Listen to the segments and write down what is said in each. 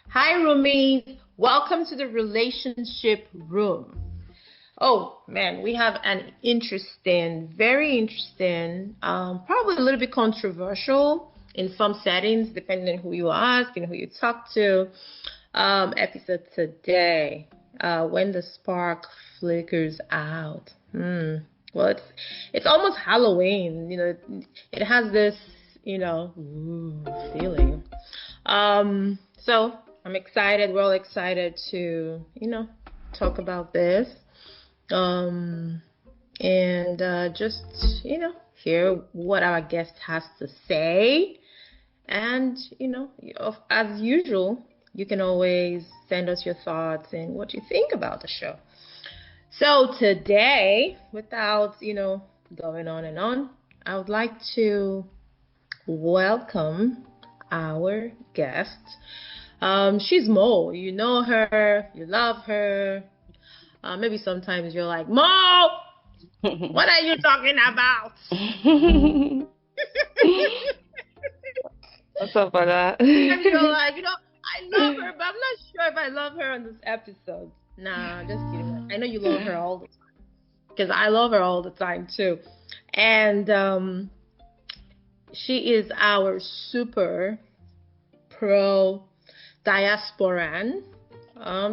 Hi, roomies. Welcome to the relationship room. Oh man, we have an interesting, very interesting, probably a little bit controversial in some settings, depending on who you ask and who you talk to. Episode today, when the spark flickers out. Well, it's almost Halloween. It has this, feeling. So I'm excited. We're all excited to, talk about this. Um, and just, hear what our guest has to say. And, as usual, you can always send us your thoughts and what you think about the show. So today, without, going on and on, I would like to welcome our guest. She's Mo. You know her, you love her. Maybe sometimes you're like, Mo, what are you talking about? What's up with that? And you're like, I love her, but I'm not sure if I love her on this episode. Nah, just kidding. I know you love her all the time, because I love her all the time too. And she is our super pro diasporan,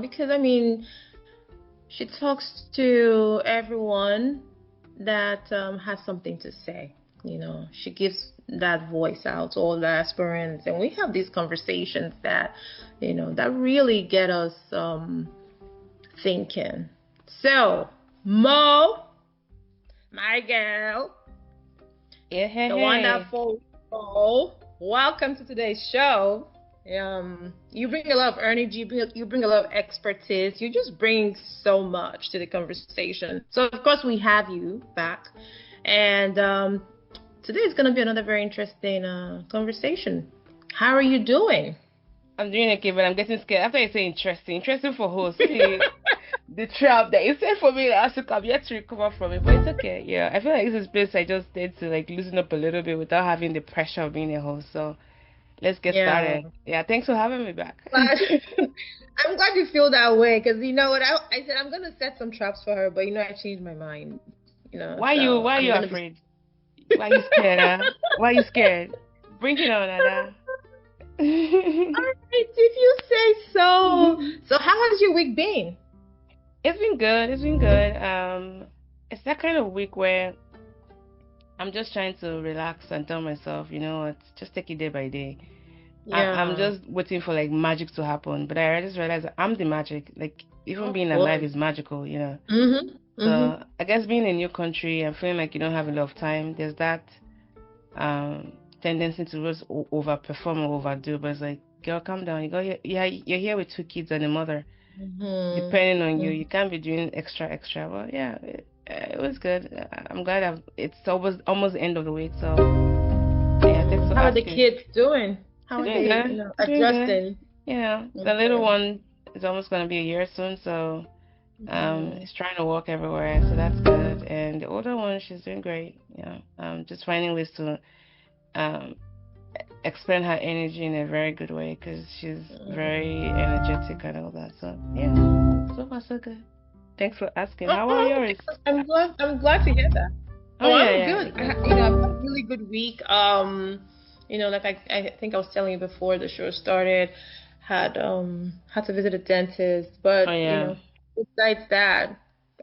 because she talks to everyone that has something to say. She gives that voice out to all diasporans, and we have these conversations that that really get us thinking. So, Mo, my girl, the wonderful Mo, welcome to today's show. You bring a lot of energy, you bring a lot of expertise, you just bring so much to the conversation. So of course we have you back, and today is going to be another very interesting conversation. How are you doing? I'm doing okay, but I'm getting scared. After you say interesting for host, the trap that you said for me, I have yet to recover from it, but it's okay. Yeah, I feel like this is a place I just need to loosen up a little bit without having the pressure of being a host. So let's get started. Yeah, thanks for having me back. I'm glad you feel that way, because you know what, I said I'm gonna set some traps for her, but I changed my mind. Why are you afraid? Why are you scared? Why are you scared? Bring it on, Ada. All right, if you say so. So how has your week been? It's been good. It's been good. It's that kind of week where I'm just trying to relax and tell myself, what, just take it day by day. I'm just waiting for magic to happen, but I just realized I'm the magic. Even being alive is magical, So I guess being in a new country and feeling like you don't have a lot of time, there's that tendency to just overperform or overdo. But it's like, girl, calm down. You're here with 2 kids and a mother. Depending on you, you can't be doing extra. Well, yeah, it was good. I'm glad it's almost the end of the week, so yeah. Thanks for How are asking. the kids doing? How are they adjusting? Yeah, the little one is almost going to be a year soon, so he's trying to walk everywhere, so that's good. And the older one, she's doing great. Just finding ways to expend her energy in a very good way, because she's very energetic and all that. So yeah, so far so good. Thanks for asking. How are yours? I'm glad to hear that. I'm good. I've had a really good week. Like I think I was telling you before the show started, had to visit a dentist, but besides that,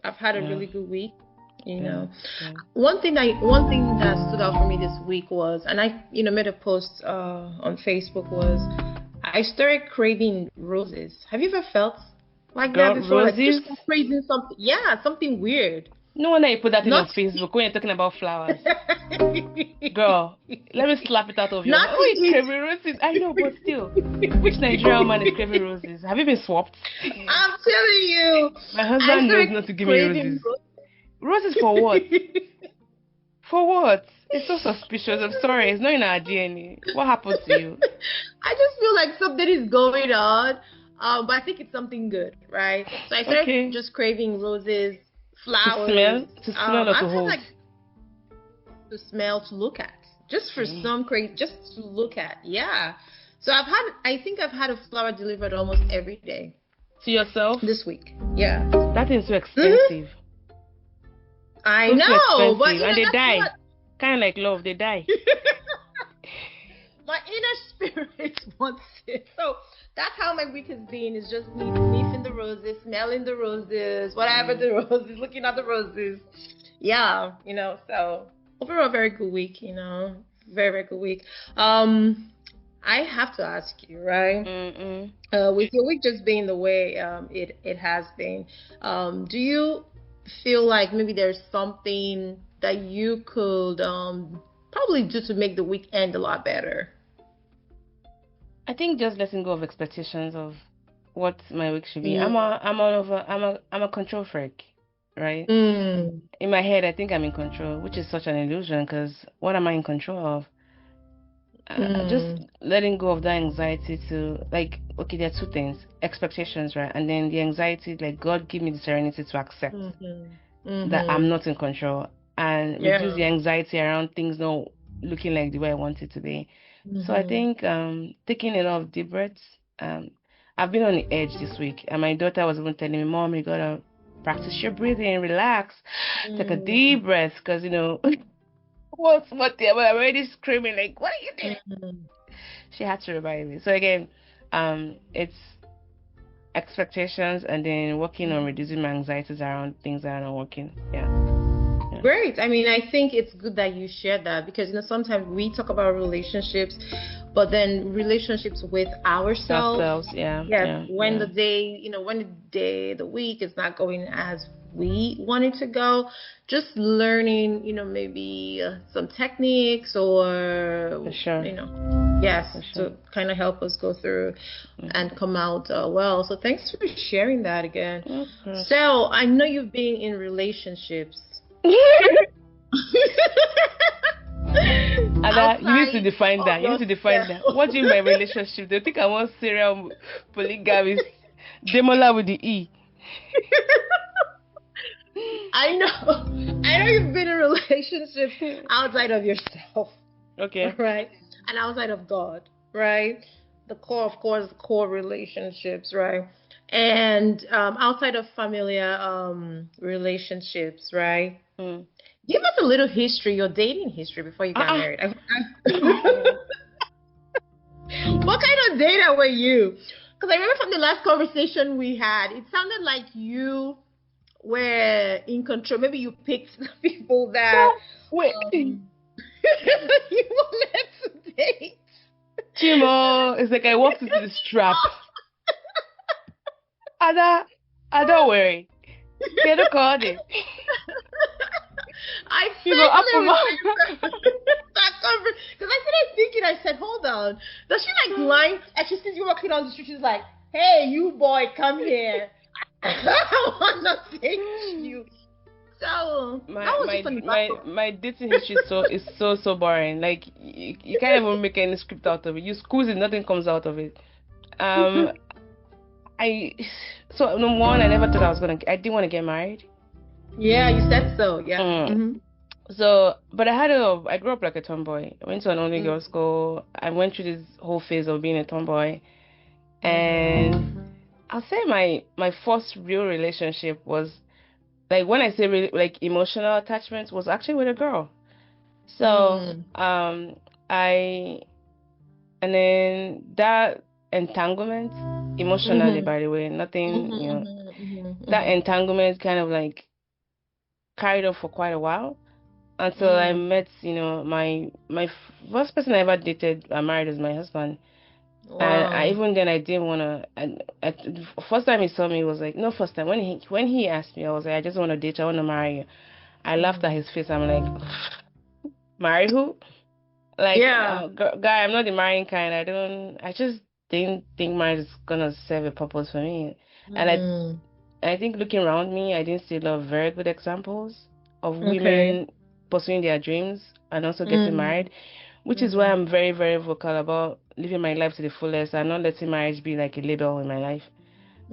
I've had a really good week. One thing that stood out for me this week was, and I made a post on Facebook, was I started craving roses. Have you ever felt like that before? Roses? Like just craving something. Yeah, something weird. No wonder you put that on Facebook when you're talking about flowers. Girl, let me slap it out of you. Oh, it's craving roses. I know, but still. Which Nigerian man is craving roses? Have you been swapped? I'm telling you. My husband knows not to give me roses. Roses for what? For what? It's so suspicious. I'm sorry. It's not in our DNA. What happened to you? I just feel like something is going on. But I think it's something good, right? So I started just craving roses, flowers. To smell or to hold? Like to smell, to look at. Just for some crazy, just to look at. Yeah. So I think I've had a flower delivered almost every day To yourself? this week. Yeah. That is so expensive. I know, but and they die. Kind of like love, they die. My inner spirit wants it. So that's how my week has been. Is just me sniffing the roses, smelling the roses, whatever the roses, looking at the roses. Yeah, so overall very good week, very, very good week. I have to ask you, right? With your week just being the way it has been, do you feel like maybe there's something that you could probably do to make the week end a lot better? I think just letting go of expectations of what my week should be. I'm a control freak, right? In my head, I think I'm in control, which is such an illusion because what am I in control of? Just letting go of that anxiety to, like, okay, there are two things: expectations, right? And then the anxiety, like, God give me the serenity to accept that I'm not in control and reduce the anxiety around things not looking like the way I want it to be. So I think taking a lot of deep breaths. I've been on the edge this week, and my daughter was even telling me, "Mom, you gotta practice your breathing, relax, take a deep breath," because what I'm already screaming like, "What are you doing?" She had to remind me. So again, it's expectations and then working on reducing my anxieties around things that are not working. Yeah. Great. I mean, I think it's good that you shared that because sometimes we talk about relationships, but then relationships with ourselves. When the day, the week is not going as we want it to go, just learning, maybe some techniques or, to kind of help us go through and come out well. So thanks for sharing that again. Okay. So I know you've been in relationships. Ada, you need to define that. You need to define that. What do you mean by relationship? They think I want serial polygamist. Demola with the E. I know you've been in relationships outside of yourself. Okay. Right? And outside of God, right? The core, of course, core relationships, right? And outside of familiar relationships, right? Give us a little history, your dating history before you got married. What kind of data were you? Because I remember from the last conversation we had, it sounded like you were in control. Maybe you picked people that you wanted to date. Chimo, it's like I walked into this trap. Ada, don't worry. Get a card. I said because I started thinking. I said, "Hold on, does she like line?" And she sees you walking on the street. She's like, "Hey, you boy, come here. I wanna date you." So my dating history is so boring. Like you can't even make any script out of it. You squeeze it, nothing comes out of it. Number one, I never thought I didn't want to get married. Yeah, you said so. Yeah. So, but I grew up like a tomboy. I went to an only girls school. I went through this whole phase of being a tomboy, and I'll say my first real relationship was, like, when I say really, like, emotional attachment, was actually with a girl. So, and then that entanglement, emotionally, by the way, nothing, that entanglement kind of like carried on for quite a while until I met, my first person I ever dated, I married as my husband. Wow. And even then I didn't want to. First time he saw me was like, no, first time when he asked me, I was like, I just want to date you, I want to marry you. I laughed at his face. I'm like, marry who? Like, guy, I'm not the marrying kind. I just didn't think marriage is gonna serve a purpose for me. And I think looking around me, I didn't see a lot of very good examples of women pursuing their dreams and also getting married, which is why I'm very, very vocal about living my life to the fullest and not letting marriage be like a label in my life.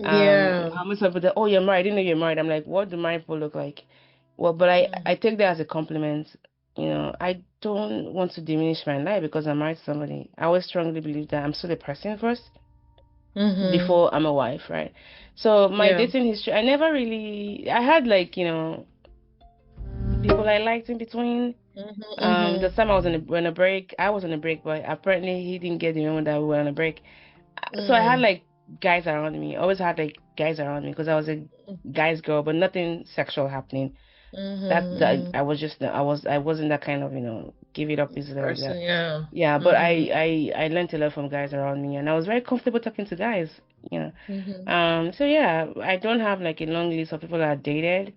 I'm some people that, oh, you're married, I didn't know you're married. I'm like, what do married people look like? Well, but I take that as a compliment. I don't want to diminish my life because I'm married to somebody. I always strongly believe that I'm still a person first before I'm a wife, right? So my dating history, I had like, people I liked in between. The time I was on a break, I was on a break, but apparently he didn't get the moment that we were on a break. So I had like guys around me. I always had like guys around me because I was a guy's girl, but nothing sexual happening. That I wasn't that kind of give it up easily like that. Person, yeah. Yeah, but I learned a lot from guys around me, and I was very comfortable talking to guys. So yeah, I don't have like a long list of people that I dated.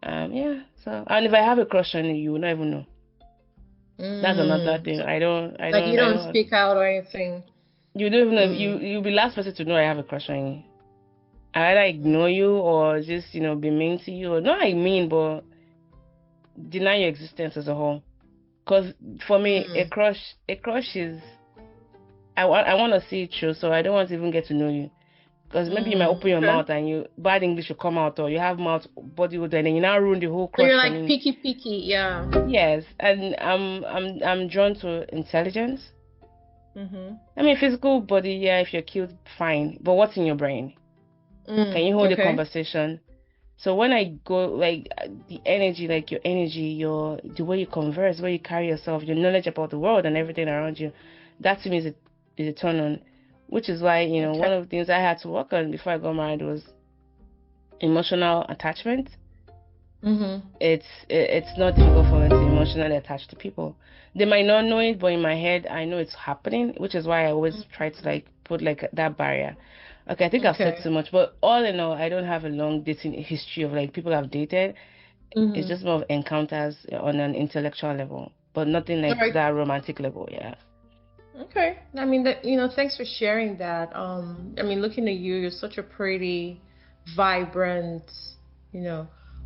Yeah. So, and if I have a crush on you, you will not even know. That's another thing. Like you don't speak out or anything. You don't even know. You'll be last person to know I have a crush on you. I either ignore you or just be mean to you, or not I mean, but deny your existence as a whole. Because for me, a crush is I want to see it through, so I don't want to even get to know you. Because maybe you might open your mouth and bad English will come out, or you have mouth body odor, and then you now ruin the whole crush. So you're like picky, yeah. Yes, and I'm drawn to intelligence. I mean, physical body, yeah. If you're cute, fine. But what's in your brain? Can you hold a conversation? So when I go, like the energy, like your energy, the way you converse, the way you carry yourself, your knowledge about the world and everything around you, that to me is a turn on. Which is why, one of the things I had to work on before I got married was emotional attachment. It's not difficult for me to emotionally attach to people. They might not know it, but in my head, I know it's happening, which is why I always try to like put like that barrier. Okay, I think I've said too much, but all in all, I don't have a long dating history of like people I've dated. It's just more of encounters on an intellectual level, but nothing like that romantic level, yeah. Okay. I mean, thanks for sharing that. I mean, looking at you, you're such a pretty, vibrant,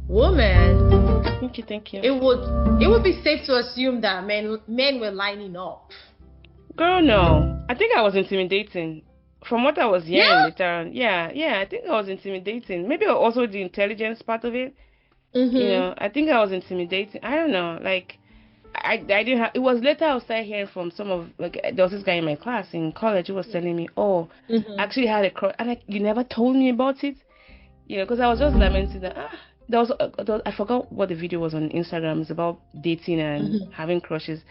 woman. Thank you. It would be safe to assume that men were lining up. Girl, no. I think I was intimidating. From what I was hearing later on, yeah, I think I was intimidating. Maybe also the intelligence part of it. I think I was intimidating. I don't know, like. I didn't have. It was later I started hearing from some of like there was this guy in my class in college who was telling me, I actually had a crush, and you never told me about it, because I was just lamenting that I forgot what the video was on Instagram. It's about dating and having crushes,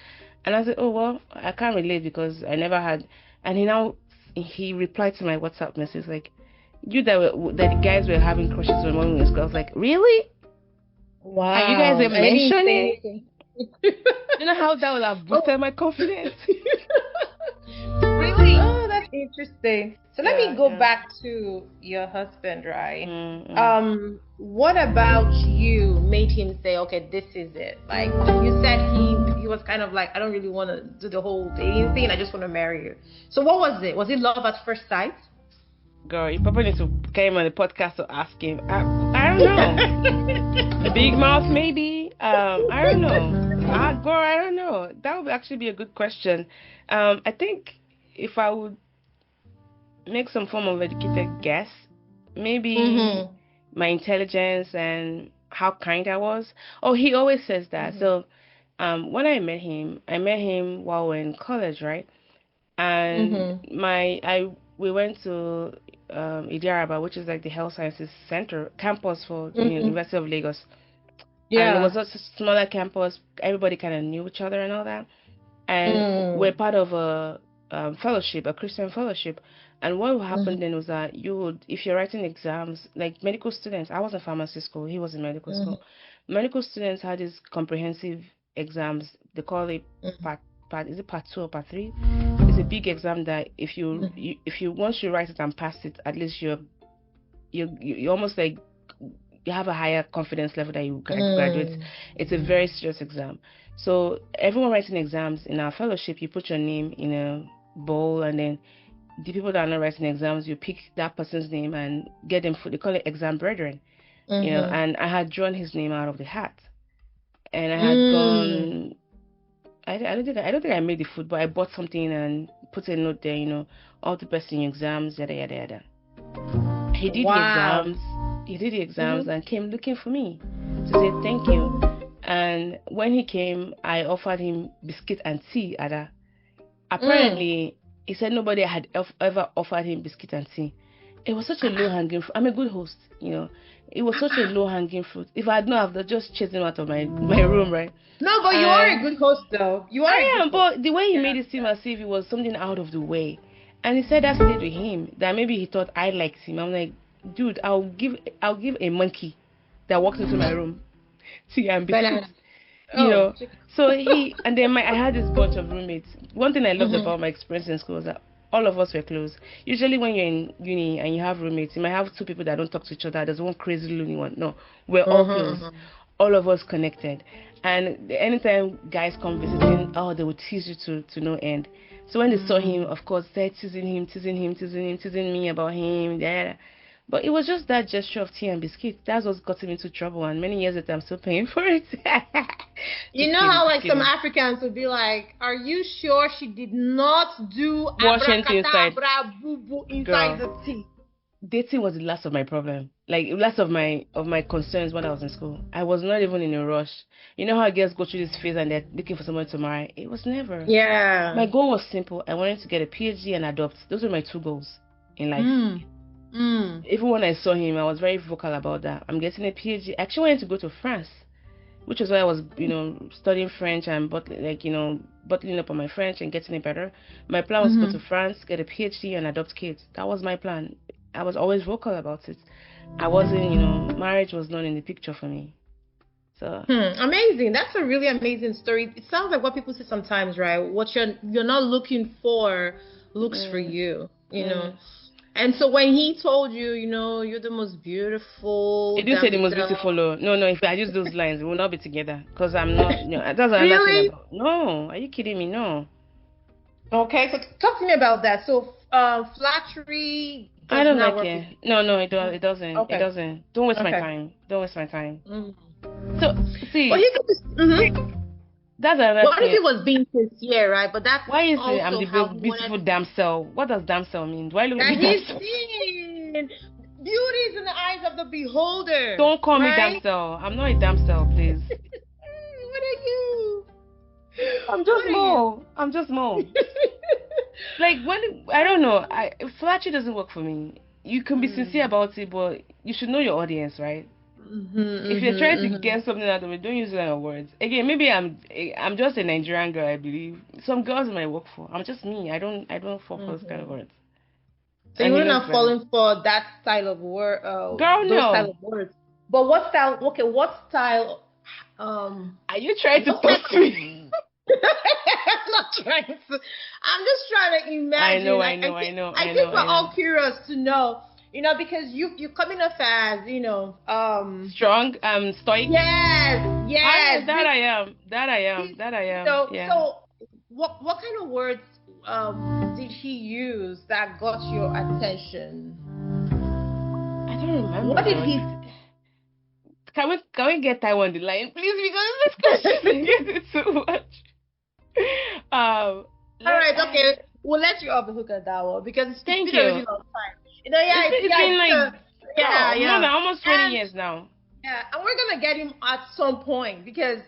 and I said, oh well, I can't relate because I never had. And he replied to my WhatsApp message like, that the guys were having crushes when one was. I was like, really? Wow. And you guys have mentioned it. You know how that would have boosted my confidence? Really? Oh, that's interesting. So let me go back to your husband, right? What about you made him say, okay, this is it? Like you said, he was kind of like, I don't really want to do the whole dating thing. I just want to marry you. So what was it? Was it love at first sight? Girl, you probably need to come on the podcast to ask him. I don't know. The big mouth, maybe. I don't know. Girl, I don't know. That would actually be a good question. I think if I would make some form of educated guess, maybe my intelligence and how kind I was. Oh, he always says that. So, when I met him while we were in college, right? And we went to Idiaraba, which is like the health sciences center campus for the University of Lagos. Yeah. And it was just a smaller campus. Everybody kind of knew each other and all that. And we're part of a fellowship, a Christian fellowship. And what happened then was that if you're writing exams, like medical students, I was in pharmacy school, he was in medical school. Medical students had these comprehensive exams. They call it is it part 2 or part 3? It's a big exam that if you once you write it and pass it, at least you almost like you have a higher confidence level that you graduate. It's a very serious exam. So everyone writing exams in our fellowship, you put your name in a bowl, and then the people that are not writing exams, you pick that person's name and get them food. They call it exam brethren. And I had drawn his name out of the hat, and I had gone. I don't think I made the food, but I bought something and put a note there. All the best in your exams, yada yada yada. He did the exams and came looking for me to say thank you. And when he came, I offered him biscuit and tea. Mm. Apparently, he said nobody had ever offered him biscuit and tea. It was such a low hanging fruit. I'm a good host, you know. It was such a low hanging fruit. If I had known, I'd just chased him out of my room, right? No, but you are a good host, though. You are a I good am, host. but the way he made it seem as if it was something out of the way. And he said that stayed with him. That maybe he thought I liked him. I'm like, dude, I'll give a monkey that walks into my room tea and biscuits. Banana. You Oh, know. So and then I had this bunch of roommates. One thing I loved mm-hmm. about my experience in school was that all of us were close. Usually when you're in uni and you have roommates, you might have two people that don't talk to each other. There's one crazy loony one. No, we're all close. Mm-hmm. All of us connected. And anytime guys come visiting, oh, they would tease you to no end. So when they saw him, of course, they're teasing him, teasing me about him. Yeah. But it was just that gesture of tea and biscuit. That's what got him into trouble. And many years later, I'm still paying for it. You know how like some Africans would be like, "Are you sure she did not do abracadabra boo boo inside the tea?" Dating was the last of my problem. Like last of my concerns when I was in school. I was not even in a rush. You know how girls go through this phase and they're looking for someone to marry. It was never. Yeah. My goal was simple. I wanted to get a PhD and adopt. Those were my two goals in life. Even when I saw him, I was very vocal about that. I'm getting a PhD. I actually wanted to go to France, which is why I was, studying French and bottling up on my French and getting it better. My plan was to go to France, get a PhD, and adopt kids. That was my plan. I was always vocal about it. I wasn't, marriage was not in the picture for me. So amazing. That's a really amazing story. It sounds like what people say sometimes, right? What you're not looking for looks for you, you know. And so when he told you, you're the most beautiful. He didn't say the most beautiful. No. If I use those lines, we will not be together. Because I'm not. That's another thing about. No, are you kidding me? No. Okay, so talk to me about that. So, flattery. I don't like it. No, it doesn't. Okay. It doesn't. Don't waste my time. Don't waste my time. So see. Well, he could. That's another thing. What if he was being sincere, right? But that's why is it I'm the beautiful damsel? What does damsel mean? Do I look like damsel? Beauty is in the eyes of the beholder. Don't call me damsel. I'm not a damsel, please. What are you? I'm just Mo. Like I don't know. Flattery doesn't work for me. You can be sincere about it, but you should know your audience, right? If you're trying to get something out of it, don't use that kind of words. Again, maybe I'm just a Nigerian girl, I believe. Some girls might work for. I'm just me. I don't fall for those kind of words. So you're not falling for that style of word. Girl, those no. style of words. But what style? Okay, what style? Are you trying to talk to me? I'm not trying to. I'm just trying to imagine. I know. I think we're all curious to know. Because you're coming off as, strong, stoic. Yes. That I am. So what kind of words did he use that got your attention? I don't remember. What did he? Can we get Taiwan on the line, please? Because this question is too much. All right, okay. We'll let you off the hook at that one because it's been a really long time. It's been almost 20 years now. Yeah, and we're gonna get him at some point because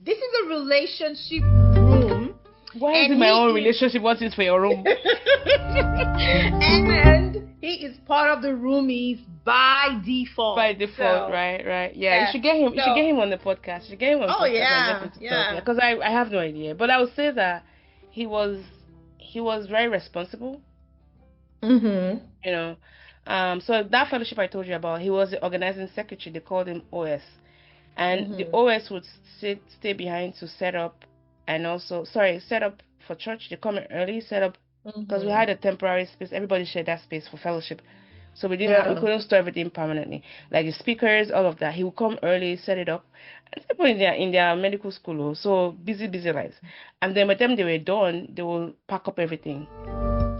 this is a relationship room. Why is it my own relationship? What's it for your room? And he is part of the roomies by default. So, right. Yeah, you should get him. You should get him on the podcast. You should get him on the podcast. Yeah. Because I have no idea, but I would say that he was very responsible. So that fellowship I told you about, he was the organizing secretary. They called him OS, and the OS would stay behind to set up for church. They come in early, set up because we had a temporary space. Everybody shared that space for fellowship, so we couldn't store everything permanently, like the speakers, all of that. He would come early, set it up, and people in their medical school, so busy lives. And then by the time they were done, they will pack up everything.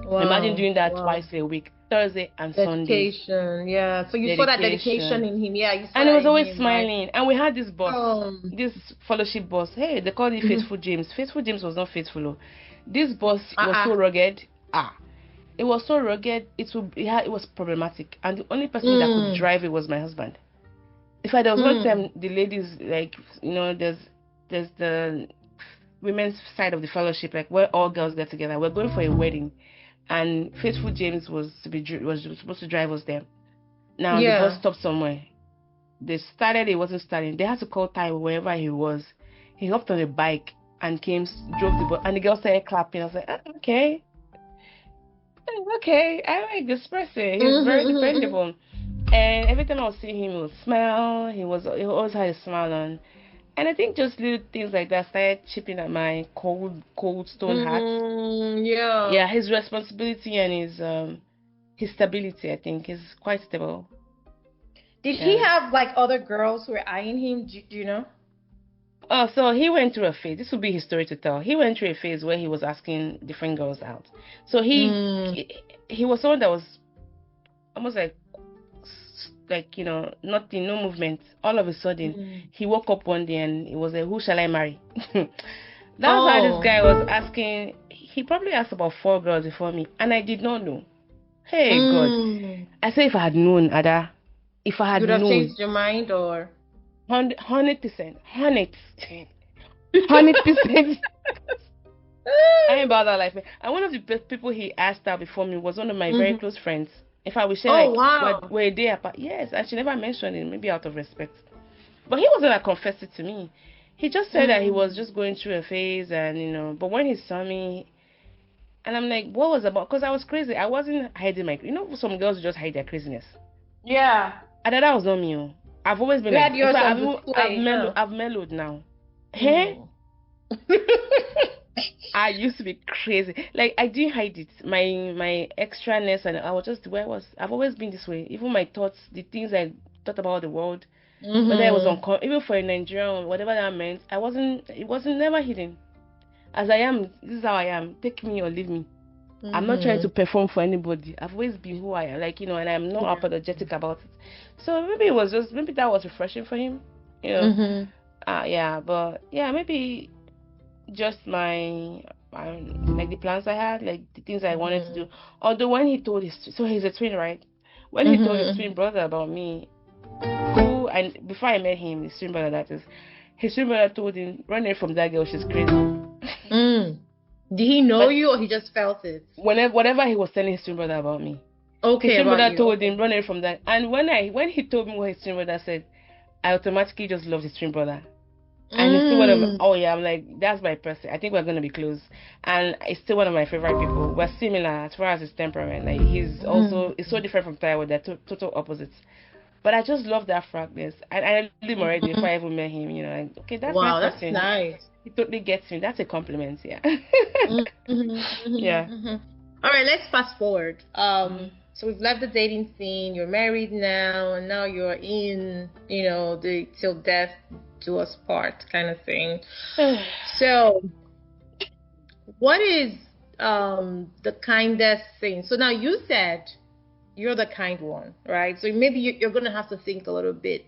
Wow. Imagine doing that twice a week, Thursday and Sunday. Yeah. So you saw that dedication in him, yeah. And he was always smiling. Right? And we had this boss, this fellowship boss. Hey, they called it Faithful James. Faithful James was not faithful. This boss was so rugged. It was so rugged. It was problematic, and the only person that could drive it was my husband. In fact, there was one time the ladies, there's there's the women's side of the fellowship, like where all girls get together. We're going for a wedding, and Faithful James was supposed to drive us there. Now the bus stopped somewhere. They started, it wasn't starting. They had to call time wherever he was. He hopped on a bike and drove the bus, and the girl started clapping. I was like, okay, I like this person. He's very dependable. And every time I would see him, he would smile. He always had a smile on. And I think just little things like that started chipping at my cold stone heart. Yeah, his responsibility and his stability, I think, is quite stable. Did he have like other girls who were eyeing him? Do you know? Oh, so he went through a phase. This would be his story to tell. He went through a phase where he was asking different girls out. So he was someone that was almost like nothing, no movement. All of a sudden, he woke up one day and it was like, who shall I marry? That's how this guy was asking. He probably asked about 4 girls before me, and I did not know. Hey God! I said, if I had known, Ada, if I had known, you would have changed your mind, or 100%, 100%. I ain't about that life. And one of the people he asked out before me was one of my very close friends. If I would say we're a day apart. Yes, and she never mentioned it, maybe out of respect. But he wasn't like confessed it to me. He just said that he was just going through a phase, and but when he saw me, and I'm like, what was about? Because I was crazy. I wasn't hiding my, some girls just hide their craziness. Yeah. And that was not me. I've always been like, I've mellowed now. Hey. I used to be crazy. Like, I didn't hide it. My extraness, and I was just the way I was. I've always been this way. Even my thoughts, the things I thought about the world, whether it was even for a Nigerian, whatever that meant, it wasn't never hidden. As I am, this is how I am. Take me or leave me. I'm not trying to perform for anybody. I've always been who I am, and I'm not apologetic about it. So maybe that was refreshing for him, maybe just like the plans I had, like the things I wanted to do. Although when he told so he's a twin, right? When he told his twin brother about me, and before I met him, his twin brother, that is, his twin brother told him, run away from that girl, she's crazy. Did he know you, or he just felt it? Whatever he was telling his twin brother about me. Okay. His twin brother told him, run away from that. And when he told me what his twin brother said, I automatically just loved his twin brother. And he's still one of I'm like, that's my person. I think we're gonna be close. And it's still one of my favorite people. We're similar as far as his temperament. Like, he's so different from Taiwo. They're total opposites. But I just love that frankness. And I knew him already before I even met him. Like, okay, that's my person. That's nice. He totally gets me. That's a compliment, yeah. Yeah. All right, let's fast forward. So we've left the dating scene. You're married now, and now you're in, the till death do us part kind of thing. So, what is the kindest thing? So now you said you're the kind one, right? So maybe you're going to have to think a little bit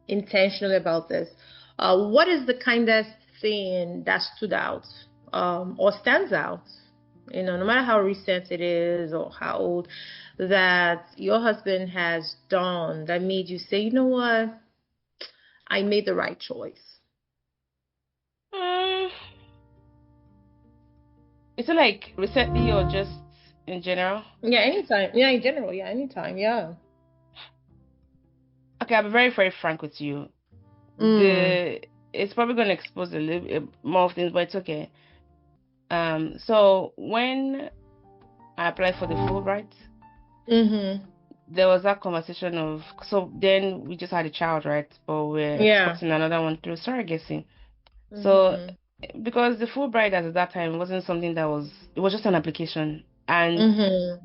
intentionally about this. What is the kindest thing that stood out or stands out, no matter how recent it is or how old, that your husband has done that made you say, you know what, I made the right choice? Is it like recently or just in general? Yeah, anytime. Yeah, in general. Yeah, anytime. Yeah. Okay, I'll be very, very frank with you. It's probably going to expose a little bit more of things, but it's okay. So when I applied for the Fulbright, there was that conversation of, so then we just had a child, right? But we're expecting another one through surrogacy. So because the Fulbright at that time wasn't something it was just an application, and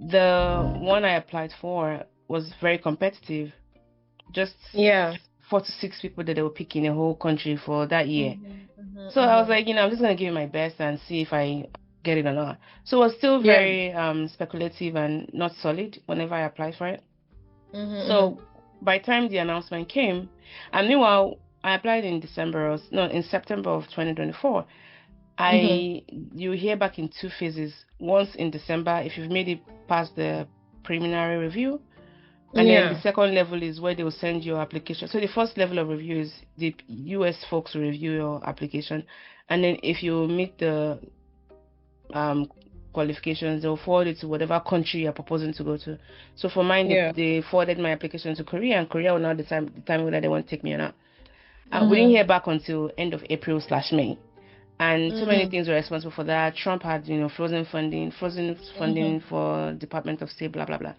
the one I applied for was very competitive. Just 4 to 6 people that they were picking the whole country for that year. So I was like, I'm just gonna give it my best and see if I get it or not. So it was still very speculative and not solid whenever I applied for it. So by the time the announcement came, and meanwhile I applied in September of 2024. You hear back in 2 phases. Once in December, if you've made it past the preliminary review, And then the Yeah. second level is where they will send your application. So the first level of review is the US folks will review your application. And then if you meet the um qualifications, they'll forward it to whatever country you're proposing to go to. So for mine, Yeah. they forwarded my application to Korea, and Korea will now decide whether they want to take me or not. We didn't Mhm. hear back until end of April/May. And so many Mhm. things were responsible for that. Trump had, frozen Mhm. funding for Department of State, blah blah blah.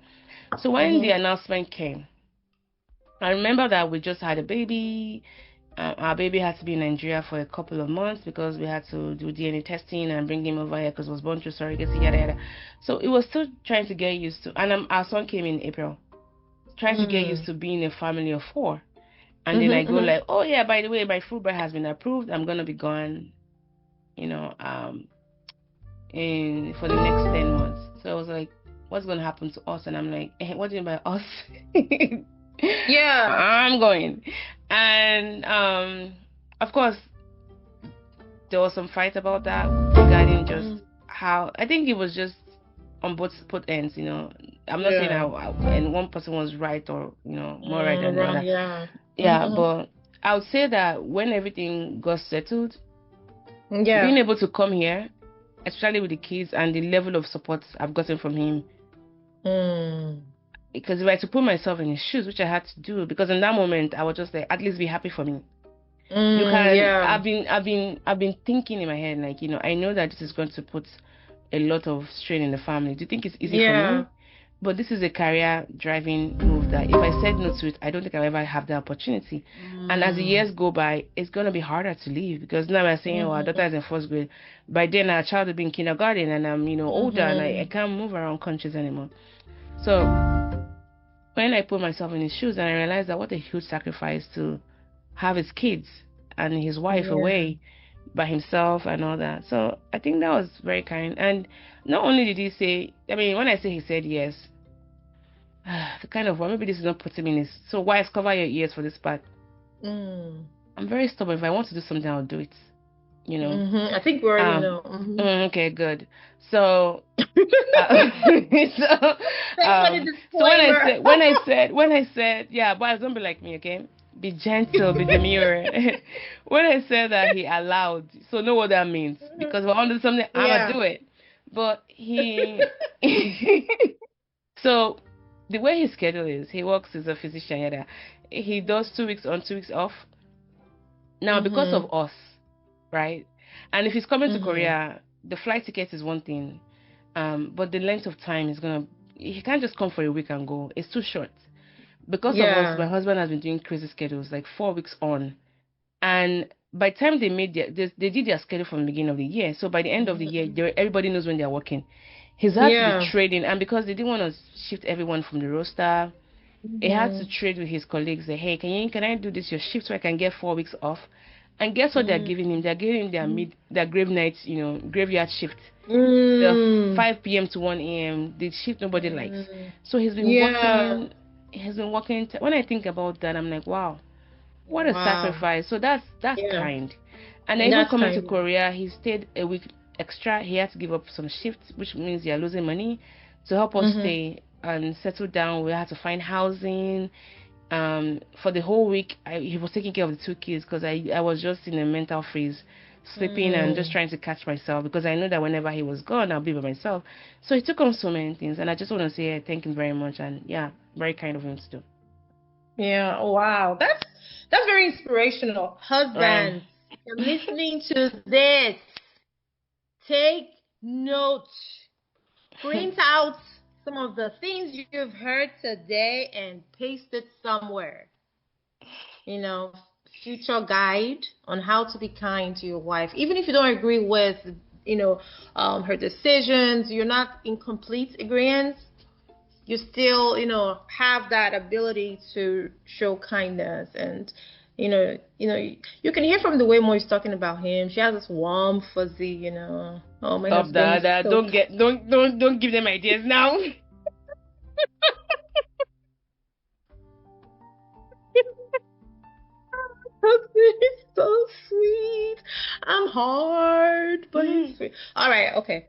So when the Mhm. announcement came, I remember that we just had a baby. Our baby had to be in Nigeria for a couple of months because we had to do DNA testing and bring him over here because it was born through surrogacy, yada yada. So it was still trying to get used to. And our son came in April, trying to get used Mhm. to being a family of four. And then I Mhm. go Mhm. like, oh yeah, by the way, my Fulbright has been approved. I'm gonna be gone, in for the next 10 months. So I was like, what's gonna happen to us? And I'm like, what do you mean by us? Yeah. I'm going. And of course there was some fight about that regarding just Mm. how I think it was just on both ends. I'm not saying Yeah. and one person was right or more right than the Wrong. other. Yeah. Yeah, Mhm. but I would say that when everything got settled, being Yeah. able to come here, especially with the kids and the level of support I've gotten from him, Mm. because if I had to put myself in his shoes, which I had to do, because in that moment I was just like, at least be happy for me. You Mm. can. Yeah. I've been thinking in my head like, I know that this is going to put a lot of strain in the family. Do you think it's easy for Yeah. me? But this is a career driving move that if I said no to it, I don't think I'll ever have the opportunity. And as the Mm. years go by, it's gonna be harder to leave because now we're saying, oh, our daughter Mhm. is in first grade. By then our child will be in kindergarten and I'm, older and I Mhm. can't move around countries anymore. So when I put myself in his shoes and I realized that what a huge sacrifice to have his kids and his wife Yeah. away by himself and all that. So I think that was very kind. And not only did he say, I mean, when I say he said yes, the kind of, well, maybe this is not putting me in his. So wives, cover your ears for this part. Mm. I'm very stubborn. If I want to do something, I'll do it. You know. Mhm. I think we already Um. know. Mhm. Okay. Good. So. So, Thanks for the so when I disclaimer. said, when I said, when I said, yeah, boys, don't be like me, okay? Be gentle, be demure. When I said that he allowed, so know what that means. Because if I want to do something, I'ma Yeah. do it. But so the way his schedule is, he works as a physician. Yeah, he does 2 weeks on, 2 weeks off. Now, because Mhm. of us, right? And if he's coming to Mhm. Korea, the flight ticket is one thing, but the length of time is gonna. He can't just come for a week and go. It's too short. Because of us, my Yeah. husband has been doing crazy schedules, like 4 weeks on, and by the time they did their schedule from the beginning of the year. So by the end of the year, Mhm. everybody knows when they're working. He's had to be Yeah. trading, and because they didn't want to shift everyone from the roster, he had to Mhm. trade with his colleagues. Say, hey, can I do this your shift so I can get 4 weeks off? And guess what they're Mm. giving him? They're giving him their grave night, graveyard shift. The Mm. 5 p.m. to 1 a.m. The shift nobody likes. Mm. So he's been Yeah. working. He's been working. When I think about that, I'm like, wow, what a Wow. sacrifice. So that's Yeah. kind. And even That's coming to kind of. Korea, he stayed a week extra. He had to give up some shifts, which means you're losing money. To help us Mhm. stay and settle down, we had to find housing. For the whole week, he was taking care of the two kids because I was just in a mental freeze, sleeping and just Mm. trying to catch myself because I know that whenever he was gone, I'll be by myself. So he took on so many things, and I just want to say thank him very much, and yeah, very kind of him to do. Yeah. Oh, wow. That's very inspirational. Wow. Husbands, you're listening to this. Take note. Print out some of the things you've heard today and paste it somewhere. You know, future guide on how to be kind to your wife. Even if you don't agree with, you know, her decisions, you're not in complete agreement, you still, have that ability to show kindness. And you can hear from the way Mo's talking about him. She has this warm, fuzzy, oh, my Stop husband that. is That so don't get don't give them ideas now. husband is so sweet. I'm hard, but he's Mm. sweet. All right, okay.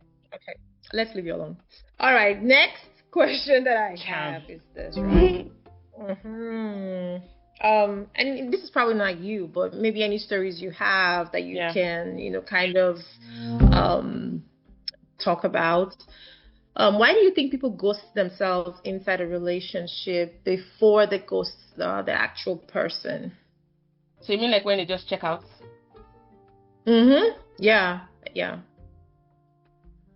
Let's leave you alone. All right, next. question that I have is this, right? And this is probably not you, but maybe any stories you have that you can, kind of talk about. Why do you think people ghost themselves inside a relationship before they ghost the actual person? So you mean like when they just check out? Yeah.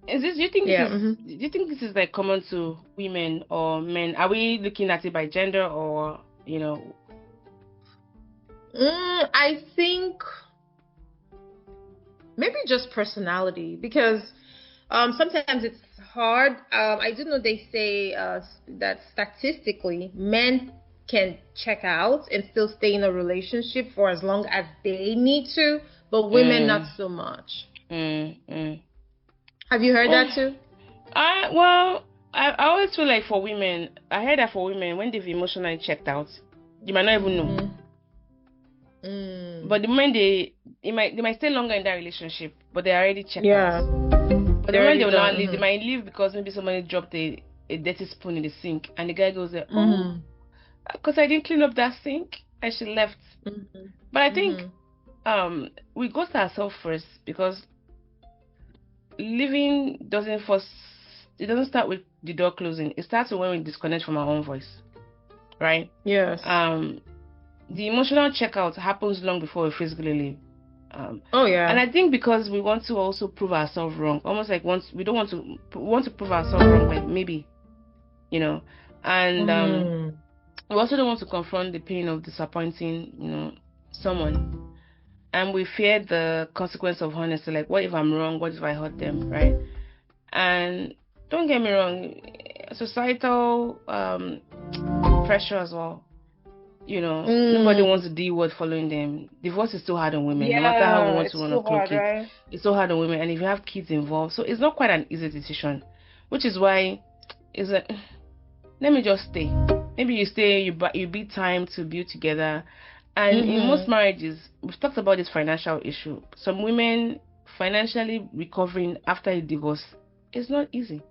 Is this? Do you think do you think this is like common to women or men? Are we looking at it by gender or I think maybe just personality, because sometimes it's hard. I do know they say that statistically men can check out and still stay in a relationship for as long as they need to, but women not so much. Have you heard that too? Well, I always feel like for women, I heard that for women, when they've emotionally checked out, you might not even know. But the moment they might stay longer in that relationship, but they already checked out. But the moment they will not leave, they might leave because maybe somebody dropped a dirty spoon in the sink, and the guy goes there, because I didn't clean up that sink, and she left. But I think we ghost ourselves first, because living doesn't start with the door closing. It starts when we disconnect from our own voice, right? Yes. The emotional checkout happens long before we physically leave. And I think because we want to also prove ourselves wrong, almost like we want to prove ourselves wrong, like maybe, and we also don't want to confront the pain of disappointing, someone. And we fear the consequence of honesty, like, what if I'm wrong? What if I hurt them, right? And don't get me wrong, societal pressure as well. Nobody wants to deal with following them. Divorce is so hard on women. No matter how we want to cloak it, right? It's so hard on women. And if you have kids involved, so it's not quite an easy decision. Which is why it's like, let me just stay. Maybe you stay, you be time to build together. And in most marriages, we've talked about this financial issue. Some women financially recovering after a divorce is not easy.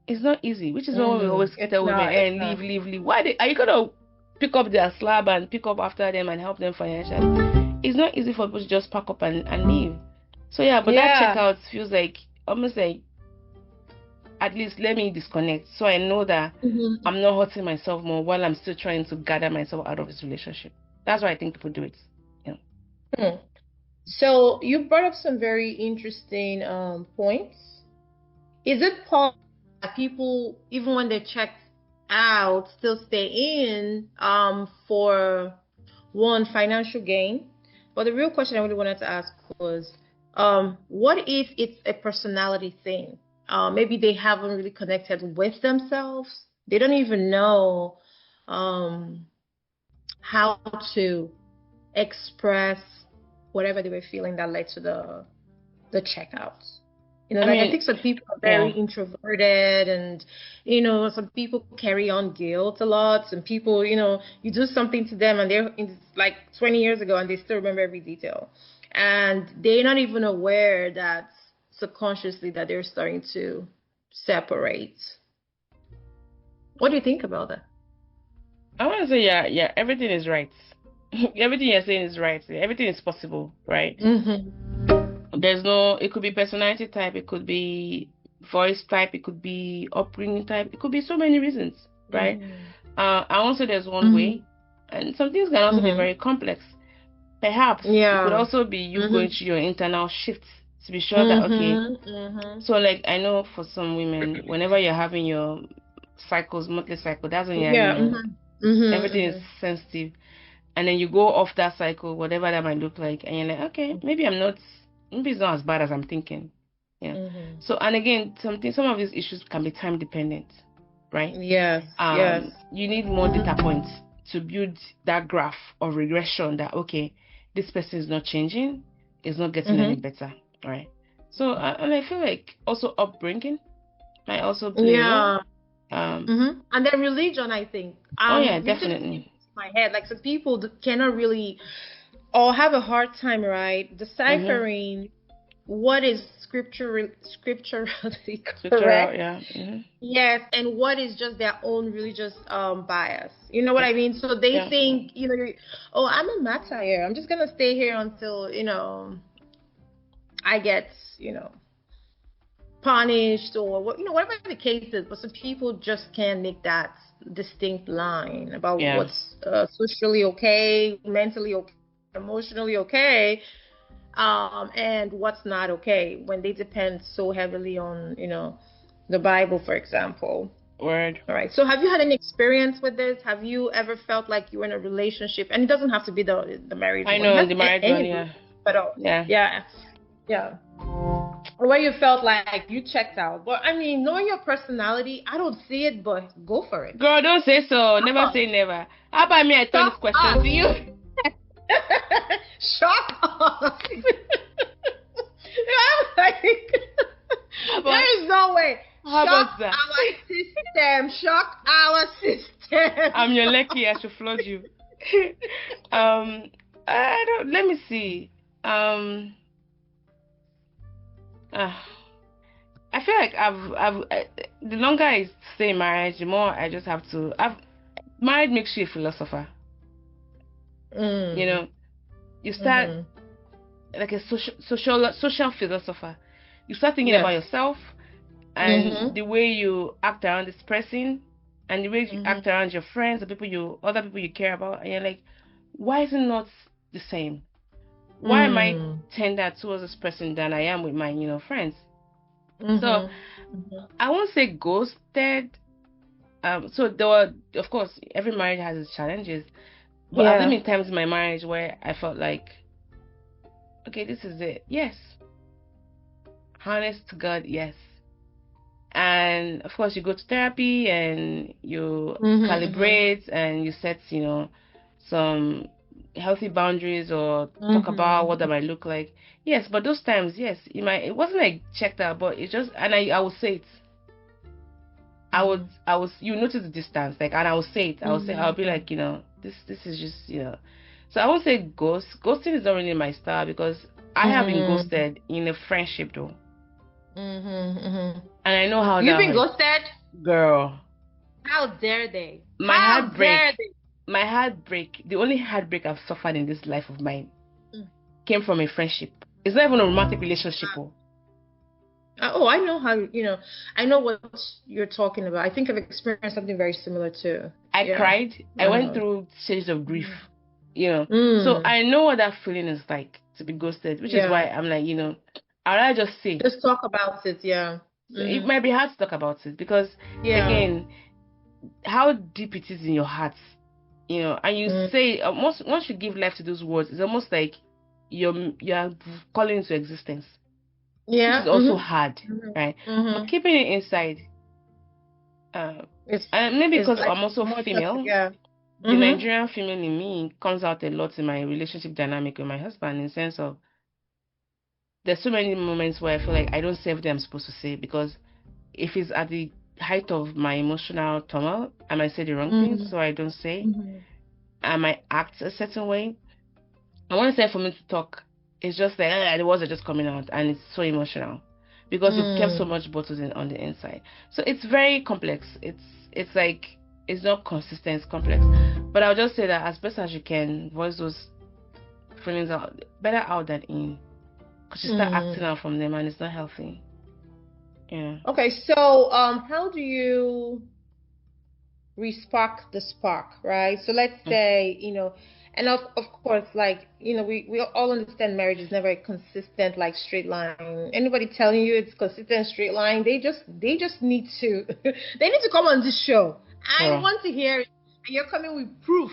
It's not easy, which is why we always tell women, leave. Why are you gonna pick up their slab and pick up after them and help them financially? It's not easy for people to just pack up and leave. So that checkout feels like almost like, at least let me disconnect, so I know that I'm not hurting myself more while I'm still trying to gather myself out of this relationship. That's why I think people do it. So you brought up some very interesting points. Is it possible that people, even when they're checked out, still stay in for one, financial gain? But the real question I really wanted to ask was, what if it's a personality thing? Maybe they haven't really connected with themselves. They don't even know how to express whatever they were feeling that led to the checkouts. I think some people are very introverted, and some people carry on guilt a lot. Some people, you do something to them and they're like 20 years ago and they still remember every detail, and they're not even aware that subconsciously that they're starting to separate. What do you think about that? I want to say, yeah, everything is right. Everything you're saying is right. Everything is possible, right? It could be personality type, it could be voice type, it could be upbringing type, it could be so many reasons, right? I won't say there's one way, and some things can also be very complex. Perhaps it could also be you going through your internal shifts to be sure that so like I know for some women, whenever you're having your monthly cycle, that's when you're everything is sensitive, and then you go off that cycle, whatever that might look like, and you're like, okay, maybe it's not as bad as I'm thinking. So, and again, some of these issues can be time dependent, right? Yes. You need more data points to build that graph of regression that, okay, this person is not changing, it's not getting any better, right? So, and I feel like also upbringing might also play a role. And then religion, I think. Definitely. My head, like some people cannot really, or have a hard time, right, deciphering what is scripturally correct. Scriptural, yeah. Mm-hmm. Yes, and what is just their own religious bias. You know what I mean? So they think, oh, I'm a martyr. I'm just gonna stay here until, I get, punished or whatever the case is. But some people just can't make that distinct line about what's socially okay, mentally okay, emotionally okay, and what's not okay when they depend so heavily on, the Bible, for example. Word. All right. So have you had any experience with this? Have you ever felt like you were in a relationship? And it doesn't have to be the marriage one. I know, the marriage one, yeah. But yeah. Where you felt like you checked out. But I mean, knowing your personality, I don't see it, but go for it. Girl, don't say so. Never say never. How about me? I turn this question to you. Shock us. I'm like, there is no way. How about that? Shock our system. I'm your lucky. I should flood you. I don't. Let me see. I feel like the longer I stay in marriage, the more I just have to. Marriage makes you a philosopher. You start like a social philosopher. You start thinking about yourself and the way you act around this person and the way you act around your friends, other people you care about, and you're like, why is it not the same? Why am I tender towards this person than I am with my, friends? So I won't say ghosted. So there were, of course, every marriage has its challenges. But there have been times in my marriage where I felt like, okay, this is it. Yes. Honest to God, yes. And of course, you go to therapy and you calibrate and you set, some healthy boundaries or talk about what that might look like. Yes, but those times, yes, it wasn't like checked out, but it just, and I would say it. You notice the distance, like, and I would say it. I'll be like, this is just, So I won't say ghost. Ghosting is not really my style because I have been ghosted in a friendship though. And I know how you've been ghosted, girl. How dare they? My heartbreak. The only heartbreak I've suffered in this life of mine came from a friendship. It's not even a romantic relationship. Oh, I know how, I know what you're talking about. I think I've experienced something very similar too. I cried. I went through stages of grief, So I know what that feeling is like to be ghosted, which is why I'm like, I'd rather just say. Just talk about it, So it might be hard to talk about it because, again, how deep it is in your heart, and you say, once you give life to those words, it's almost like you're calling into existence. Which is also hard, right? But keeping it inside, and maybe because like I'm also female, the Nigerian female in me comes out a lot in my relationship dynamic with my husband, in the sense of there's so many moments where I feel like I don't say everything I'm supposed to say, because if it's at the height of my emotional turmoil, I might say the wrong things, so I don't say. I might act a certain way. I want to say for me to talk. It's just like the words are just coming out, and it's so emotional because we've kept so much bottles on the inside. So it's very complex. It's like it's not consistent. It's complex. But I'll just say that as best as you can, voice those feelings out, better out than in, because you start acting out from them, and it's not healthy. Yeah. Okay, so how do you respark the spark, right? So let's say and of course, like, we all understand marriage is never a consistent, like, straight line. Anybody telling you it's consistent straight line, they just need to they need to come on this show. I want to hear it, and you're coming with proof,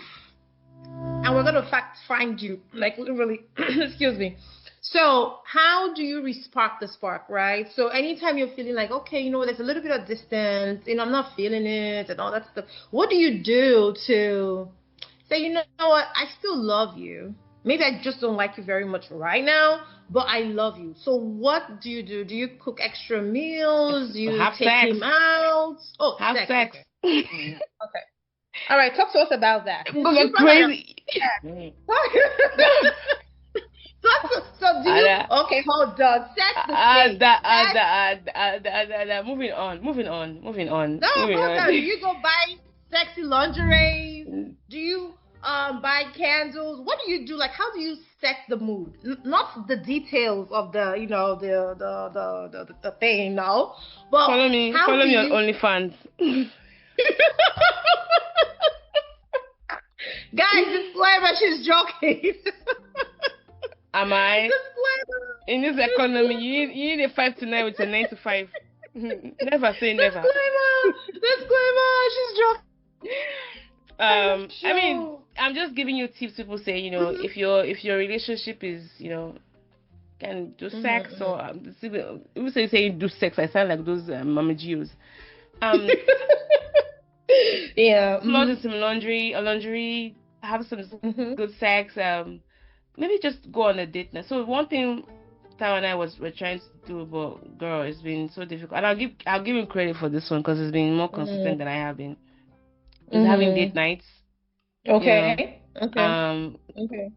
and we're gonna find you, like, literally. Excuse me. So how do you respark the spark, right? So anytime you're feeling like, okay, there's a little bit of distance, I'm not feeling it and all that stuff, what do you do to say, you know what, I still love you. Maybe I just don't like you very much right now, but I love you. So what do you do? Do you cook extra meals? Do you take him out? Oh, have sex. Okay. All right, talk to us about that. Crazy. So So do you? Okay, hold on. Set the stage. Moving on. No, hold on. Do you go buy sexy lingerie? Do you buy candles? What do you do? Like, how do you set the mood? Not the details of the, you know, the thing, no. But follow me on OnlyFans. Guys, disclaimer, she's joking. Am I? Disclaimer. In this economy, you need a 5 to 9 with a 9 to 5. Never say never. Disclaimer, she's joking. I mean, I'm just giving you tips. People say, you know, if your relationship is, you know, can do sex or people say do sex. I sound like those mama Jews. Yeah. Splurge in some lingerie, have some good sex. Maybe just go on a date now. So one thing Tao and I were trying to do, but girl, it's been so difficult. And I'll give him credit for this one because it's been more consistent than I have been. Is having date nights. Okay. You know? Okay.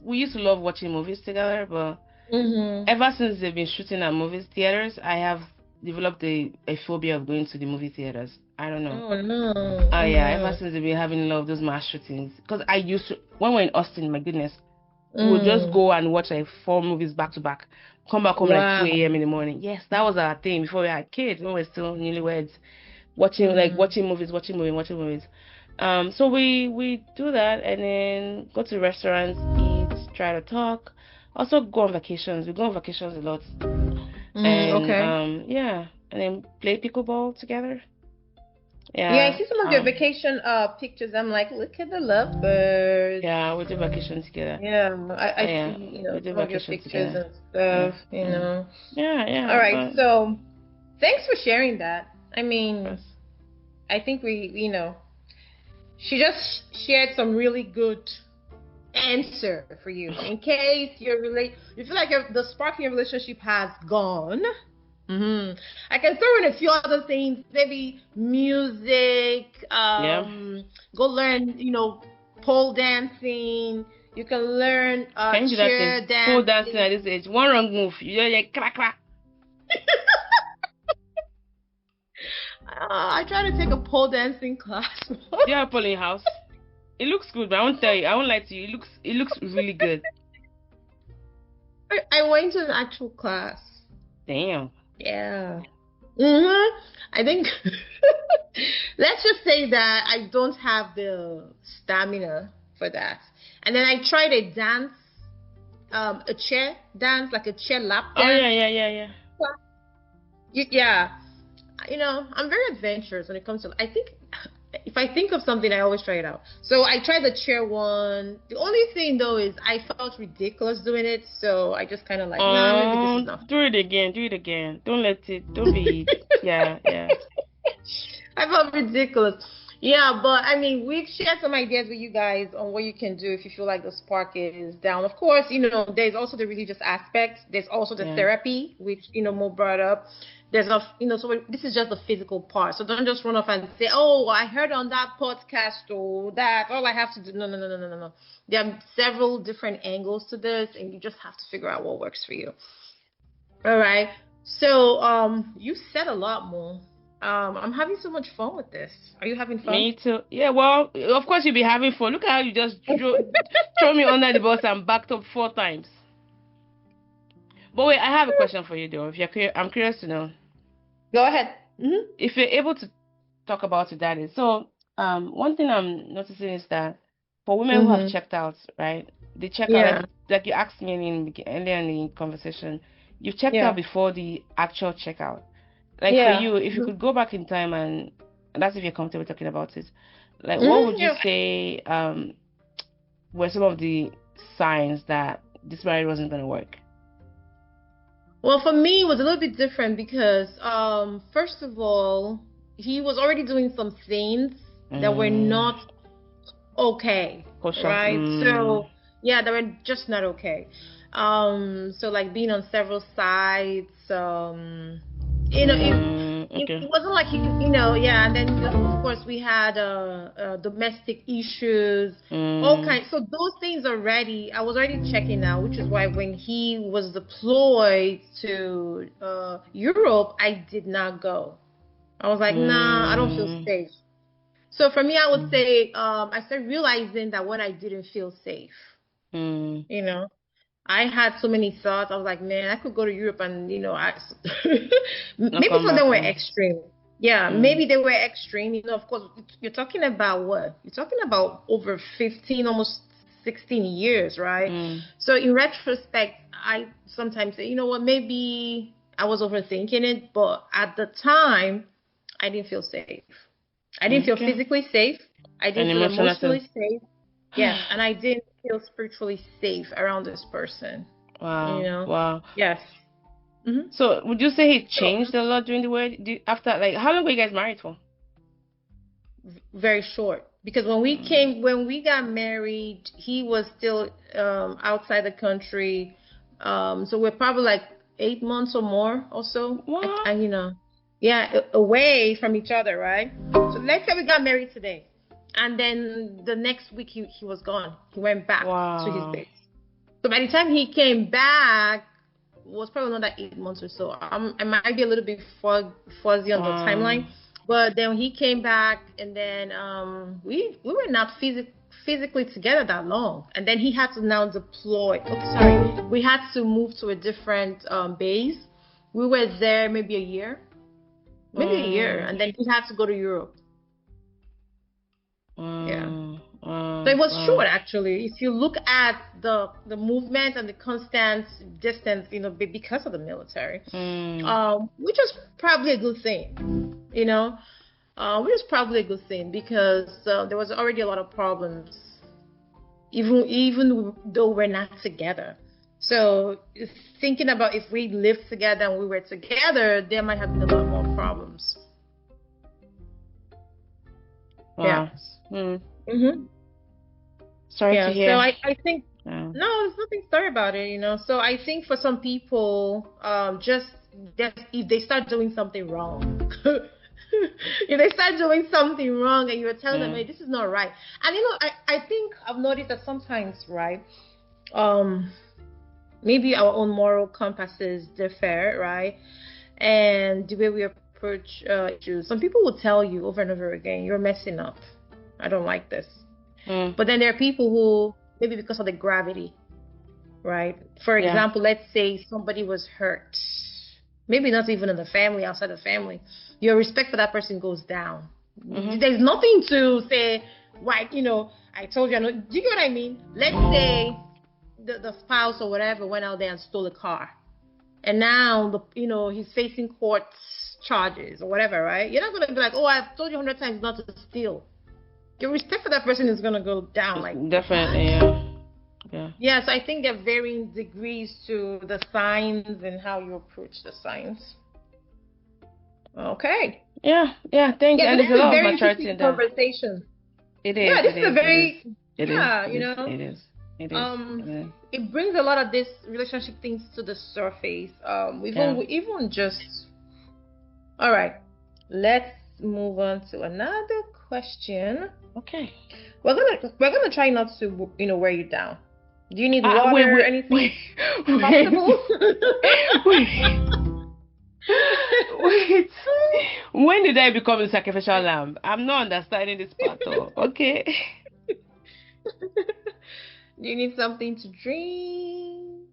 We used to love watching movies together, but ever since they've been shooting at movie theaters, I have developed a phobia of going to the movie theaters. I don't know. Oh no. Yeah, ever since they've been having a lot of those mass shootings. Because I used to, when we were in Austin, my goodness, we would just go and watch like 4 movies back to back. Come back home like 2 a.m. in the morning. Yes, that was our thing before we had kids, when we were still newlyweds. Watching movies. So we do that and then go to restaurants, eat, try to talk. Also go on vacations. We go on vacations a lot. And and then play pickleball together. Yeah, I see some of your vacation pictures. I'm like, look at the lovebirds. Yeah, we do vacation together. Yeah, I see, you know, some of your pictures together. And stuff, you know. Yeah. All right, so thanks for sharing that. I mean, I think we, you know, she just shared some really good answer for you in case you feel like the spark in your relationship has gone. I can throw in a few other things, maybe music, go learn, you know, pole dancing. You can learn chair dancing. Pole dancing at this age. One wrong move, you're like crack. I try to take a pole dancing class. Do you have a pole in your house? It looks good, but I won't tell you. I won't lie to you. It looks really good. I went to an actual class. Damn. Yeah. I think let's just say that I don't have the stamina for that. And then I tried a dance, a chair dance, like a chair lap dance. Oh yeah. Yeah. You know, I'm very adventurous when it comes to, I think if I think of something, I always try it out. So I tried the chair one. The only thing though is I felt ridiculous doing it, so I just kind of like, maybe this is enough. Do it again. Don't be, yeah. I felt ridiculous. Yeah, but I mean, we've shared some ideas with you guys on what you can do if you feel like the spark is down. Of course, you know, there's also the religious aspect. There's also the therapy, which, you know, Mo brought up. There's a, you know, so this is just the physical part. So don't just run off and say, oh, I heard on that podcast or that, all I have to do. No. There are several different angles to this, and you just have to figure out what works for you. All right. So you said a lot more. I'm having so much fun with this. Are you having fun? Me too. Yeah, well, of course you'll be having fun. Look at how you just throw me under the bus and backed up 4 times. But wait, I have a question for you, though. If you're I'm curious to know. Go ahead. If you're able to talk about it, that is. So, one thing I'm noticing is that for women who have checked out, right? They check out, like you asked me earlier in the conversation, you've checked out before the actual checkout. Like for you, if you could go back in time and that's if you're comfortable talking about it, like what would you say were some of the signs that this marriage wasn't going to work? Well, for me, it was a little bit different because, first of all, he was already doing some things that were not okay, right? So, yeah, they were just not okay. So, like being on several sides, you know, Okay. it wasn't like yeah. And then of course we had domestic issues, all kinds. So those things already, I was already checking out, which is why when he was deployed to Europe, I did not go. I was like, nah, I don't feel safe. So for me, I would say I started realizing that when I didn't feel safe, I had so many thoughts. I was like, man, I could go to Europe and, Not maybe come some of them back were home. extreme. Yeah, maybe they were extreme. Of course, you're talking about what? You're talking about over 15, almost 16 years, right? So in retrospect, I sometimes say, you know what, maybe I was overthinking it, but at the time, I didn't feel safe. I didn't feel Okay. physically safe. I And didn't feel emotional too. emotionally safe. Yes, and I didn't feel spiritually safe around this person. Wow. Wow. Yes. So would you say he So changed a lot during the wedding? After, like, how long were you guys married for? very short, because when we got married, he was still outside the country. So we're probably like 8 months or more or so. What? And yeah, away from each other, right? So let's say we got married today, and then the next week he was gone. He went back to his base. So by the time he came back, was probably another 8 months or so. I might be a little bit fuzzy on the timeline, but then he came back, and then we were not physically together that long, and then he had to now deploy. We had to move to a different base. We were there maybe a year, and then he had to go to Europe. Yeah. So it was short, actually. If you look at the movement and the constant distance, because of the military, which is probably a good thing, which is probably a good thing, because there was already a lot of problems, even though we're not together. So thinking about if we lived together and we were together, there might have been a lot more problems. Wow. Yeah. Sorry to hear. So I think no, there's nothing sorry about it, So I think for some people, just if they start doing something wrong, if they start doing something wrong and you're telling them, hey, this is not right. And I think I've noticed that sometimes, right, maybe our own moral compasses differ, right? And the way we approach issues. Some people will tell you over and over again, you're messing up. I don't like this. But then there are people who, maybe because of the gravity, right? For example, let's say somebody was hurt. Maybe not even in the family, outside the family. Your respect for that person goes down. There's nothing to say, like, I told you, do you get what I mean? Let's say the spouse or whatever went out there and stole a car. And now, he's facing court charges or whatever, right? You're not going to be like, oh, I've told you 100 times not to steal. Your respect for that person is going to go down. Like, definitely, yeah. So I think there are varying degrees to the signs and how you approach the signs. Okay. Yeah. Thank you. And there's a lot of maturity in that conversation. It is. Yeah, this is a very. It is. It brings a lot of this relationship things to the surface. Even just. All right. Let's move on to another question. Okay. We're gonna try not to wear you down. Do you need water or anything? Wait. When did I become a sacrificial lamb? I'm not understanding this part though. Okay. Do you need something to drink?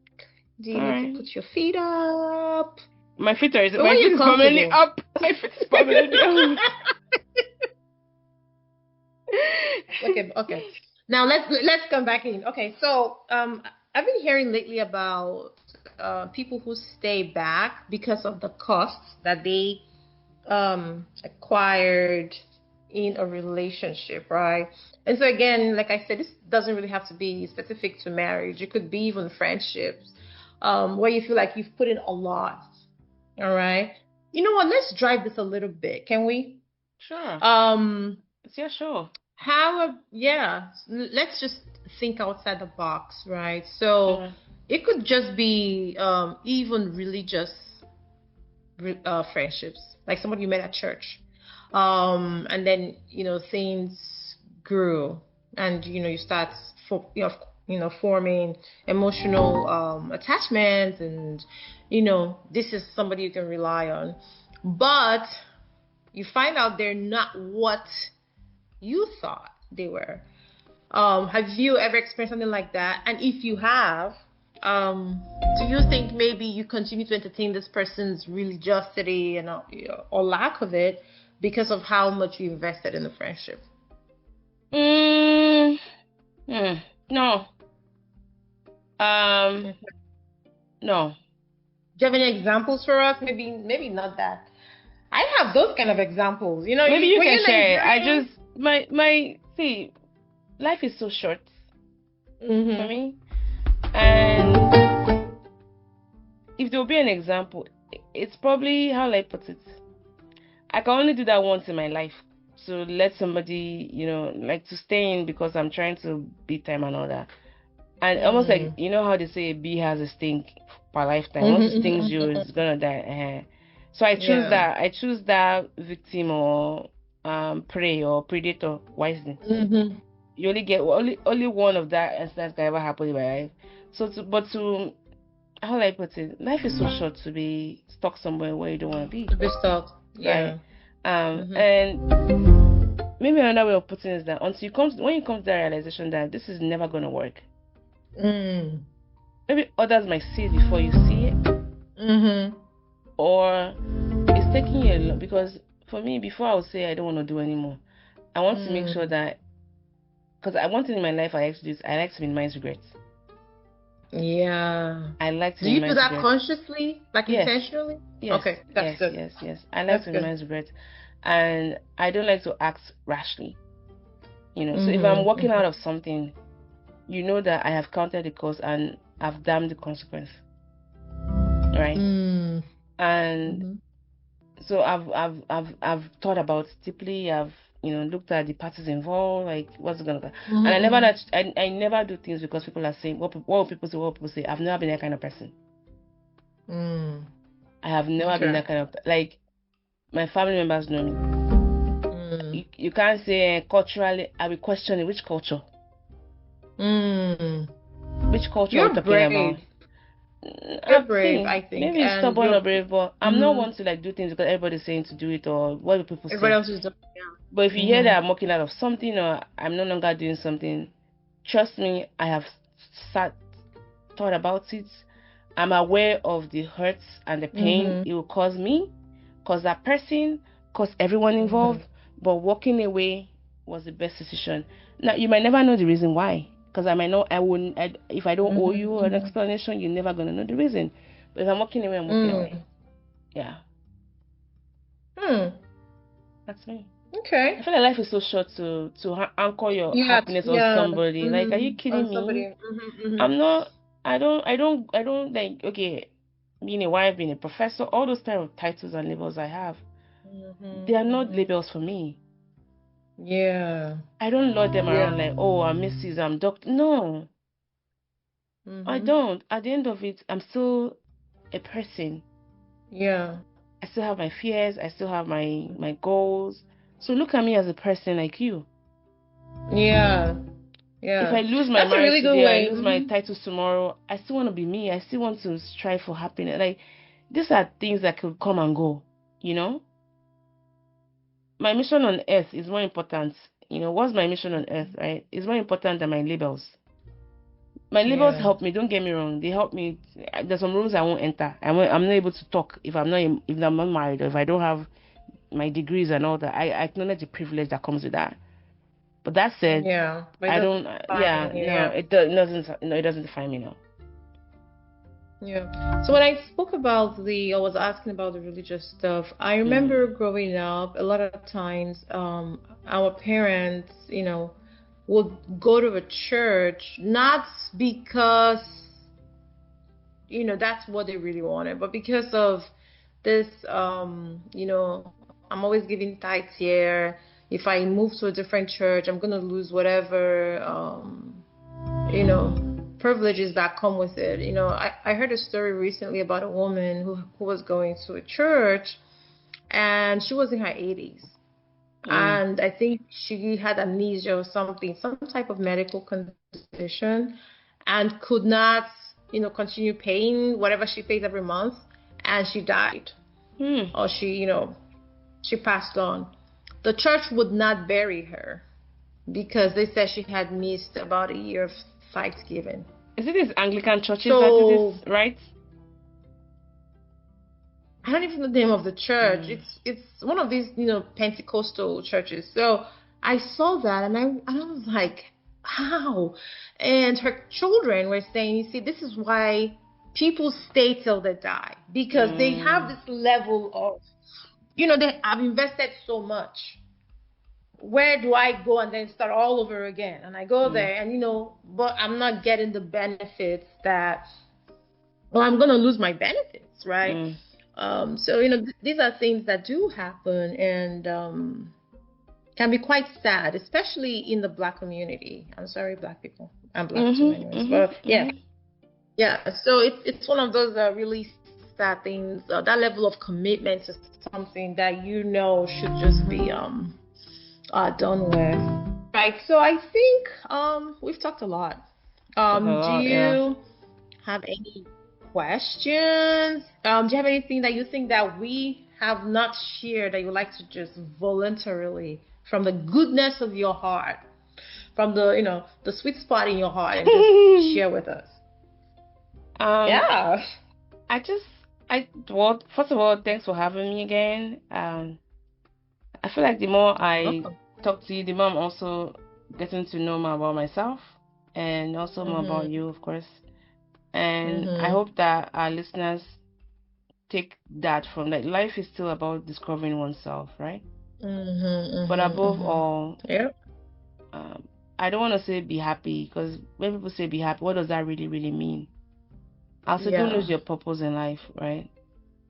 Do you need to put your feet up? My feet is permanently up. My feet is permanently up. Okay. Now let's come back in. Okay, so I've been hearing lately about people who stay back because of the costs that they acquired in a relationship, right? And so again, like I said, this doesn't really have to be specific to marriage. It could be even friendships, where you feel like you've put in a lot. All right. You know what? Let's drive this a little bit. Can we? Sure. Yeah, sure. Let's just think outside the box, right? So it could just be even really just friendships, like somebody you met at church, and then things grew, and you start forming emotional attachments, and this is somebody you can rely on, but you find out they're not what you thought they were. Have you ever experienced something like that? And if you have, do you think maybe you continue to entertain this person's religiosity and or lack of it because of how much you invested in the friendship? No. No. Do you have any examples for us? Maybe not that. I have those kind of examples. Maybe you can share it. I just see, life is so short for me, and if there will be an example, it's probably, how will I put it? I can only do that once in my life. So let somebody, like, to stay in because I'm trying to beat time and all that. And almost like, how they say a bee has a sting per lifetime. Once it stings you, it's gonna die. So I choose that. I choose that victim or prey or predator wisely. You only get only one of that instance can ever happen in my life. So how will I put it? Life is so short to be stuck somewhere where you don't want to be. To be stuck. Yeah. Right? And maybe another way of putting it is that when you come to that realization that this is never gonna work. Maybe others might see it before you see it, or it's taking you a lot. Because for me, before I would say I don't want to do anymore, I want to make sure that, because one thing in my life I like to do is I like to minimize regrets. Yeah. I like to. Do you do that consciously, like intentionally? Yes. Okay, that's good. Yes. I like to minimize regrets, and I don't like to act rashly. So if I'm walking out of something, that I have counted the cost and I've damned the consequence, right? And so I've thought about it deeply. I've looked at the parties involved, like what's gonna go. And I never do things because people are saying what people say. I've never been that kind of person. I have never been that kind of, like, my family members know me. You can't say culturally. I will question it. Which culture? Which culture are you talking about? You're brave, I think. Maybe it's stubborn or brave, but I'm not one to like do things because everybody's saying to do it or what do people say. Everybody else is doing it. Yeah. But if you hear that I'm walking out of something or I'm no longer doing something, trust me, I have thought about it. I'm aware of the hurts and the pain it will cause me, cause that person, cause everyone involved. But walking away was the best decision. Now, you might never know the reason why. Because if I don't owe you an explanation, you're never going to know the reason. But if I'm walking away, I'm walking away. Yeah. That's me. Okay. I feel like life is so short to anchor your happiness on somebody. Like, are you kidding me? I'm not, I don't like, okay, being a wife, being a professor, all those type of titles and labels I have, they are not labels for me. Yeah. I don't lord them around like, oh, I'm Mrs., I'm Doctor. No. I don't. At the end of it, I'm still a person. Yeah. I still have my fears. I still have my goals. So look at me as a person like you. Yeah. Yeah. If I lose my marriage today, I lose my titles tomorrow, I still want to be me. I still want to strive for happiness. Like, these are things that could come and go, My mission on earth is more important. What's my mission on earth, right? It's more important than my labels. My labels help me. Don't get me wrong. They help me. There's some rooms I won't enter. I'm not able to talk if I'm not married or if I don't have my degrees and all that. I acknowledge the privilege that comes with that. But that said, I don't. It doesn't define me now. Yeah. So when I spoke about I was asking about the religious stuff. I remember growing up, a lot of times, our parents, would go to a church, not because, that's what they really wanted, but because of this, I'm always giving tithes here. If I move to a different church, I'm going to lose whatever, privileges that come with it. I heard a story recently about a woman who was going to a church, and she was in her 80s. And I think she had amnesia or something, some type of medical condition, and could not, continue paying whatever she pays every month, and she died. Or she passed on. The church would not bury her because they said she had missed about a year of Thanksgiving. Is it these Anglican churches that do this, right? I don't even know the name of the church. It's one of these, Pentecostal churches. So I saw that and I was like, how? And her children were saying, you see, this is why people stay till they die, because they have this level of, they have invested so much. Where do I go and then start all over again? And I go there and, but I'm not getting the benefits that, well, I'm going to lose my benefits, right? So, these are things that do happen and can be quite sad, especially in the Black community. I'm sorry, Black people. I'm Black too anyways. But yeah. So it's one of those really sad things. That level of commitment to something that should just be done with. Right. So I think we've talked a lot. Do you have any questions? Do you have anything that you think that we have not shared that you would like to just voluntarily, from the goodness of your heart, from the the sweet spot in your heart, and just share with us? Well, first of all, thanks for having me again. I feel like the more I talk to you, the more I'm also getting to know more about myself and also more about you, of course. And I hope that our listeners take that from that. Life is still about discovering oneself, right? But above all, I don't want to say be happy, because when people say be happy, what does that really, really mean? I'll say don't lose your purpose in life, right?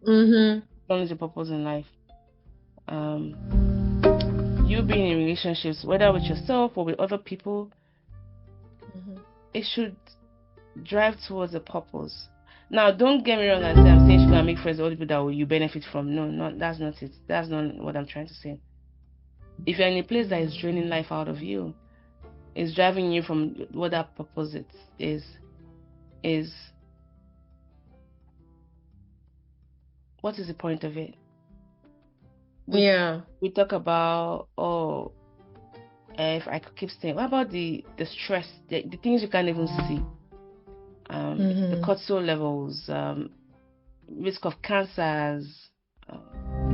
Don't lose your purpose in life. You being in relationships, whether with yourself or with other people, it should drive towards a purpose. Now, don't get me wrong and say I'm saying you can make friends with all the people that you benefit from. No, that's not it. That's not what I'm trying to say. If you're in a place that is draining life out of you, is driving you from what that purpose is what is the point of it? We talk about, if I could keep staying, what about the stress, the things you can't even see? The cortisol levels, risk of cancers,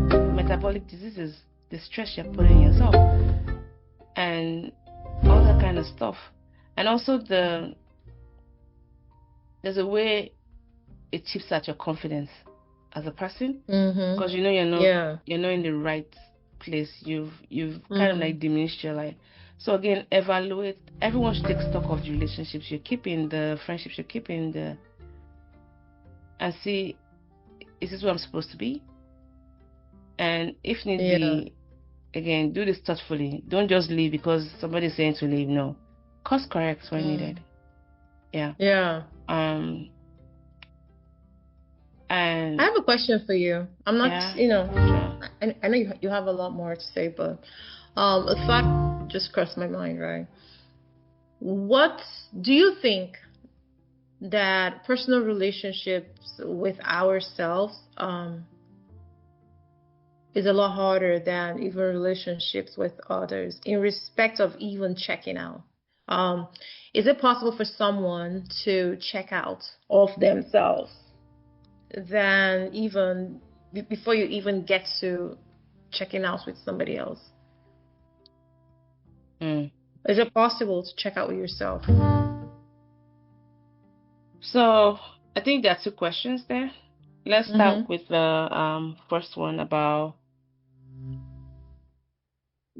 metabolic diseases, the stress you're putting on yourself, and all that kind of stuff. And also there's a way it chips at your confidence as a person, because you're not in the right place. You've kind of like diminished your life. So again, evaluate. Everyone should take stock of the relationships you're keeping, the friendships you're keeping, and see, is this what I'm supposed to be? And if need be, again, do this thoughtfully. Don't just leave because somebody's saying to leave. No, course correct when needed. And I have a question for you. I'm not, sure. I know you have a lot more to say, but a thought just crossed my mind, right? What do you think that personal relationships with ourselves is a lot harder than even relationships with others in respect of even checking out? Is it possible for someone to check out of themselves than even before you even get to checking out with somebody else? Is it possible to check out with yourself? So I think there are two questions there. Let's start with the first one about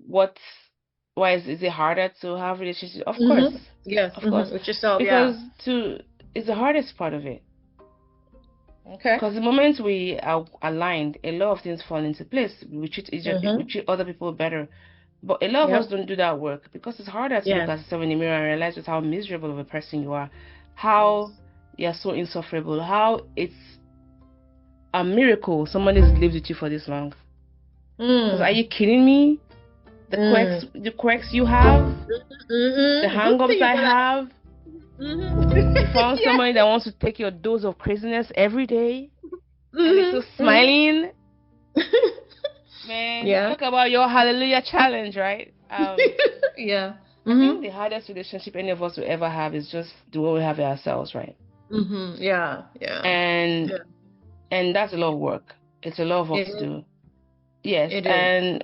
why is it harder to have relationships? Of course. Yes, of course. With yourself, because it's the hardest part of it. Okay. Because the moment we are aligned, a lot of things fall into place. We treat we treat other people better. But a lot of us don't do that work because it's harder to look at yourself in the mirror and realize just how miserable of a person you are how you're so insufferable, how it's a miracle somebody's lived with you for this long. Because are you kidding me? The quirks you have, the hangups I have. You found somebody that wants to take your dose of craziness every day, and they're still smiling. Man, talk about your hallelujah challenge, right? Yeah. I think the hardest relationship any of us will ever have is just the way we have it ourselves, right? Yeah. And that's a lot of work. It's a lot of work to do. Yes.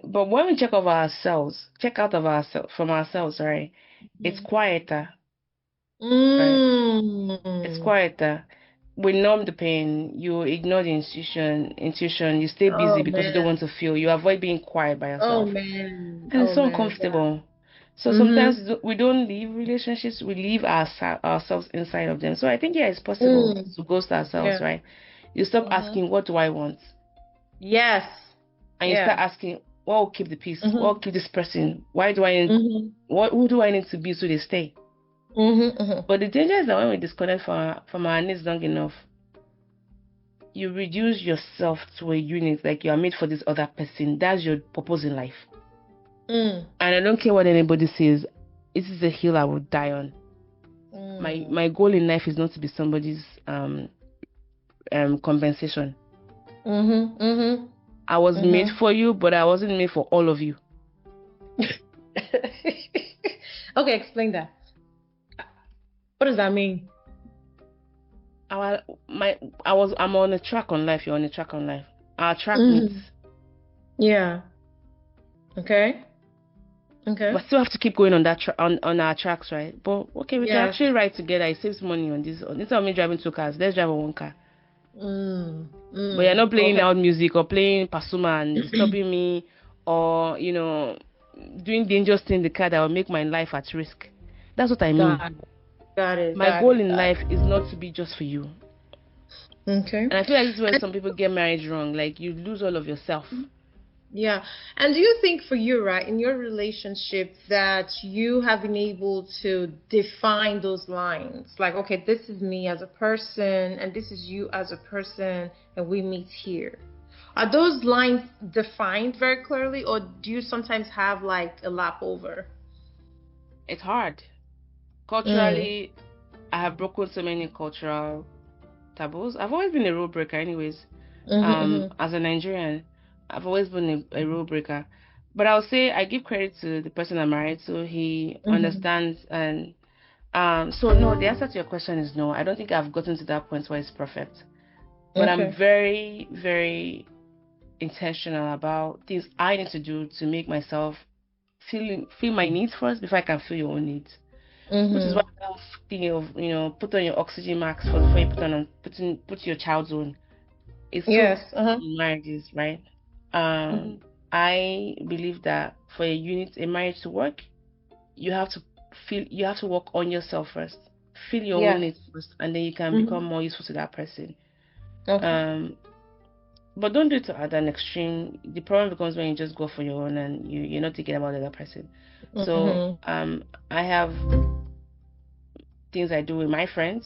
But when we check out of ourselves, right? It's quieter. Right? It's quieter. We numb the pain. You ignore the intuition. You stay busy because you don't want to feel. You avoid being quiet by yourself. And it's so uncomfortable. So sometimes we don't leave relationships. We leave ourselves inside of them. So I think it's possible to ghost ourselves, right? You stop asking, what do I want? Yes. And you start asking, what will keep the peace? What will keep this person? Why do I need? Who do I need to be so they stay? But the danger is that when we disconnect from our needs long enough, you reduce yourself to a unit, like you are made for this other person. That's your purpose in life. And I don't care what anybody says. This is a hill I would die on. My goal in life is not to be somebody's compensation. I was made for you, but I wasn't made for all of you. Okay, explain that. What does that mean? I'm on a track on life. You're on a track on life. Our track meets. Yeah. Okay. But still have to keep going on that on our tracks, right? But okay, we can actually ride together. It saves money on this. Instead of me driving 2 cars, let's drive on 1 car. But you're not playing loud music or playing Pasuma and disturbing me, or doing dangerous things in the car that will make my life at risk. That's what I mean. Got it. My goal in life is not to be just for you. Okay. And I feel like this is when some people get married wrong. Like, you lose all of yourself. Yeah. And do you think for you, right, in your relationship, that you have been able to define those lines? Like, okay, this is me as a person, and this is you as a person, and we meet here. Are those lines defined very clearly, or do you sometimes have like a lap over? It's hard. Culturally, I have broken so many cultural taboos. I've always been a rule breaker anyways. As a Nigerian, I've always been a rule breaker. But I'll say I give credit to the person I'm married to. He understands. And so no, the answer to your question is no. I don't think I've gotten to that point where it's perfect. But I'm very, very intentional about things I need to do to make myself feel my needs first before I can feel your own needs. Which is why I love thinking of, put on your oxygen mask before you put your child's on. It's in marriages, right? I believe that for a marriage to work, you have to work on yourself first. Feel your own needs first, and then you can become more useful to that person. But don't do it to an extreme. The problem becomes when you just go for your own and you're not thinking about the other person. So I have things I do with my friends.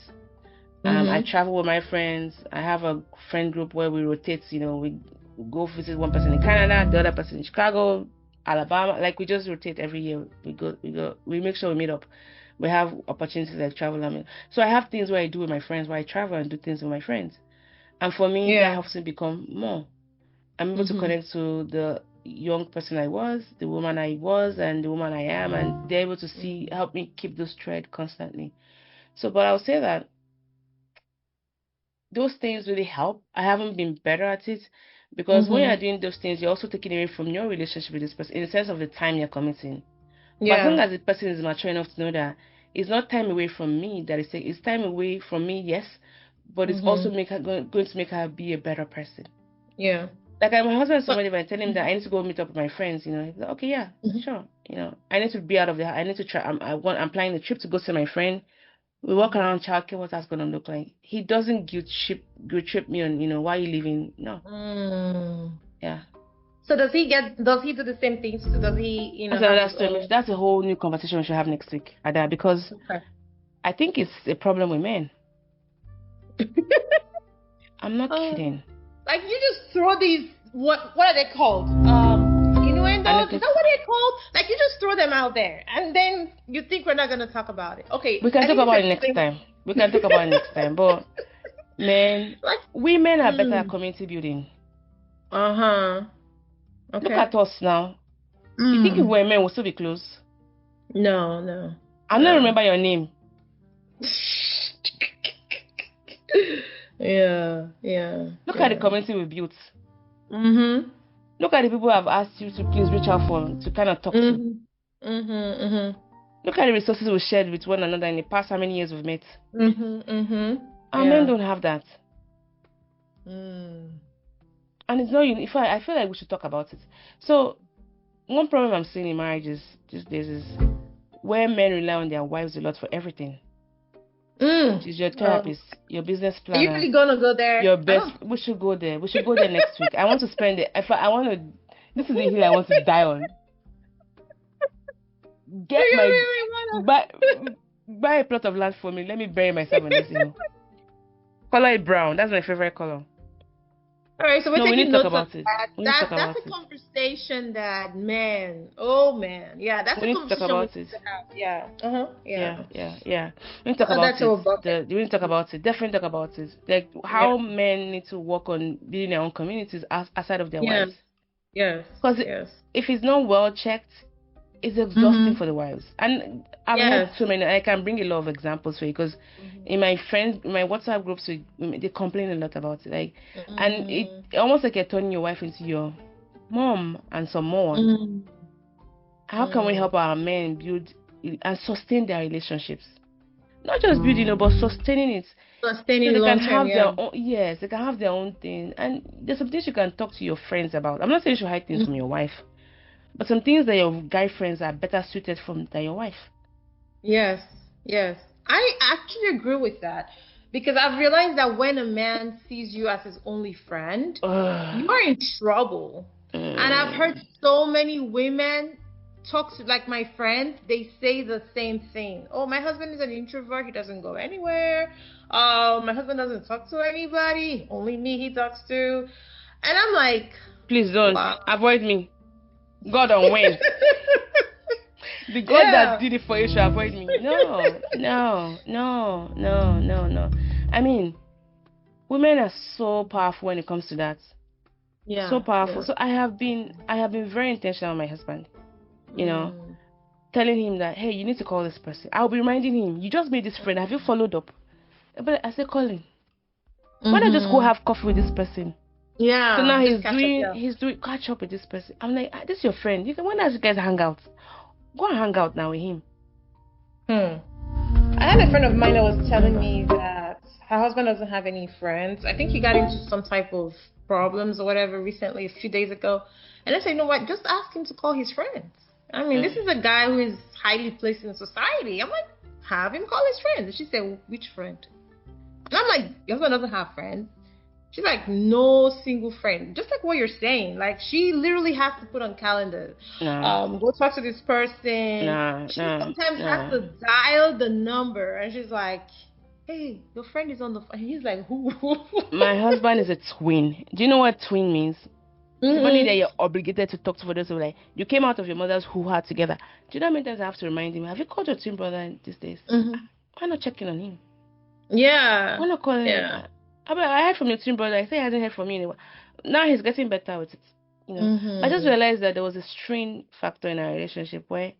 I travel with my friends. I have a friend group where we rotate. We go visit one person in Canada, the other person in Chicago, Alabama. Like, we just rotate every year. We make sure we meet up. We have opportunities like travel. So I have things where I do with my friends, where I travel and do things with my friends. And for me, that helps me become more. I'm able to connect to the young person I was, the woman I was, and the woman I am, and they're able to help me keep those thread constantly. So, but I'll say that those things really help. I haven't been better at it, because when you're doing those things, you're also taking away from your relationship with this person in the sense of the time you're committing. But as long as the person is mature enough to know that it's not time away from me, it's time away from me, yes, but it's also going to make her be a better person. Yeah. Like, my husband is somebody, if I tell him that I need to go meet up with my friends, he's like, okay, yeah, sure. I need to be out of the house. I need to try. I'm planning a trip to go see my friend. We walk around childcare. What's that going to look like? He doesn't guilt trip me on, why are you leaving? No. Yeah. So does he do the same things? So does he, That's a whole new conversation we should have next week, Ada, because I think it's a problem with men. I'm not kidding. Like you just throw these, what are they called? Innuendos? Is that what they're called? Like you just throw them out there, and then you think we're not gonna talk about it. Okay, we can talk about it next time. We can talk about it next time. But men, women are better at community building. Okay. Look at us now. You think if we were men, we'll still be close? No. I don't remember your name. Yeah. Look at the community we built. Look at the people I've asked you to please reach out for, to kind of talk to. Look at the resources we shared with one another in the past how many years we've met. Our men don't have that. And it's not unique. I feel like we should talk about it. So, one problem I'm seeing in marriages these days is where men rely on their wives a lot for everything. She's your therapist, your business planner. Are you really gonna go there? Your best. We should go there. We should go there next week. I want to spend it. This is the hill I want to die on. Buy a plot of land for me. Let me bury myself in this hill. Color it brown. That's my favorite color. All right, so we're taking notes of that. That's a conversation that, man, yeah, that's a conversation we need to have. Yeah. We need to talk about it. We need to talk about it. Definitely talk about it. Like how men need to work on building their own communities outside of their wives. Yes. Because if it's not well checked, it's exhausting for the wives. And I've heard so many. I can bring a lot of examples for you because in my WhatsApp groups, they complain a lot about it. Like, and it almost like you're turning your wife into your mom and some more. How can we help our men build and sustain their relationships? Not just building, but sustaining it. Sustaining so long term, their own, yes, they can have their own thing. And there's some things you can talk to your friends about. I'm not saying you should hide things from your wife. But some things that your guy friends are better suited from than your wife. Yes. I actually agree with that. Because I've realized that when a man sees you as his only friend, you are in trouble. And I've heard so many women talk to, like my friends, they say the same thing. Oh, my husband is an introvert. He doesn't go anywhere. My husband doesn't talk to anybody. Only me he talks to. And I'm like, please don't. Avoid me. God on when? The God that did it for you should avoid me. No. I mean, women are so powerful when it comes to that. Yeah. So powerful. Yeah. So I have been very intentional with my husband. You know, telling him that, hey, you need to call this person. I'll be reminding him, you just made this friend. Have you followed up? But I said, call him. Why not just go have coffee with this person? Yeah. So now he's doing catch up with this person. I'm like, this is your friend. When else you guys hang out? Go and hang out now with him. I had a friend of mine that was telling me that her husband doesn't have any friends. I think he got into some type of problems or whatever recently, a few days ago. And I said, you know what? Just ask him to call his friends. I mean, this is a guy who is highly placed in society. I'm like, have him call his friends. And she said, which friend? And I'm like, your husband doesn't have friends. She's like, no single friend. Just like what you're saying. Like, she literally has to put on calendar. Go talk to this person. She sometimes has to dial the number. And she's like, hey, your friend is on the phone. And he's like, who? My husband is a twin. Do you know what twin means? Somebody that you're obligated to talk to for those who like, you came out of your mother's hoo-ha together. Do you know how many times I have to remind him, have you called your twin brother these days? Why not checking on him? Yeah. Why not calling him? I heard from your twin brother. I say he hasn't heard from me anymore. Now he's getting better with it. You know, I just realized that there was a strain factor in our relationship where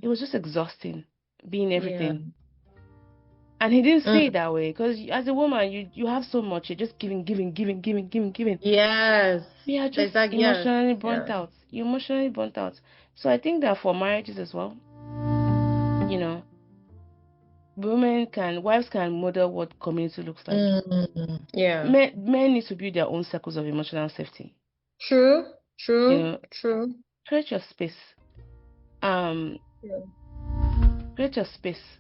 it was just exhausting, being everything. And he didn't say it that way because as a woman, you have so much. You're just giving. Yes. Yeah, just emotionally burnt out. You're emotionally burnt out. So I think that for marriages as well, you know, wives can model what community looks like. Yeah. Men need to build their own circles of emotional safety. True. You know, create your space. Create your space.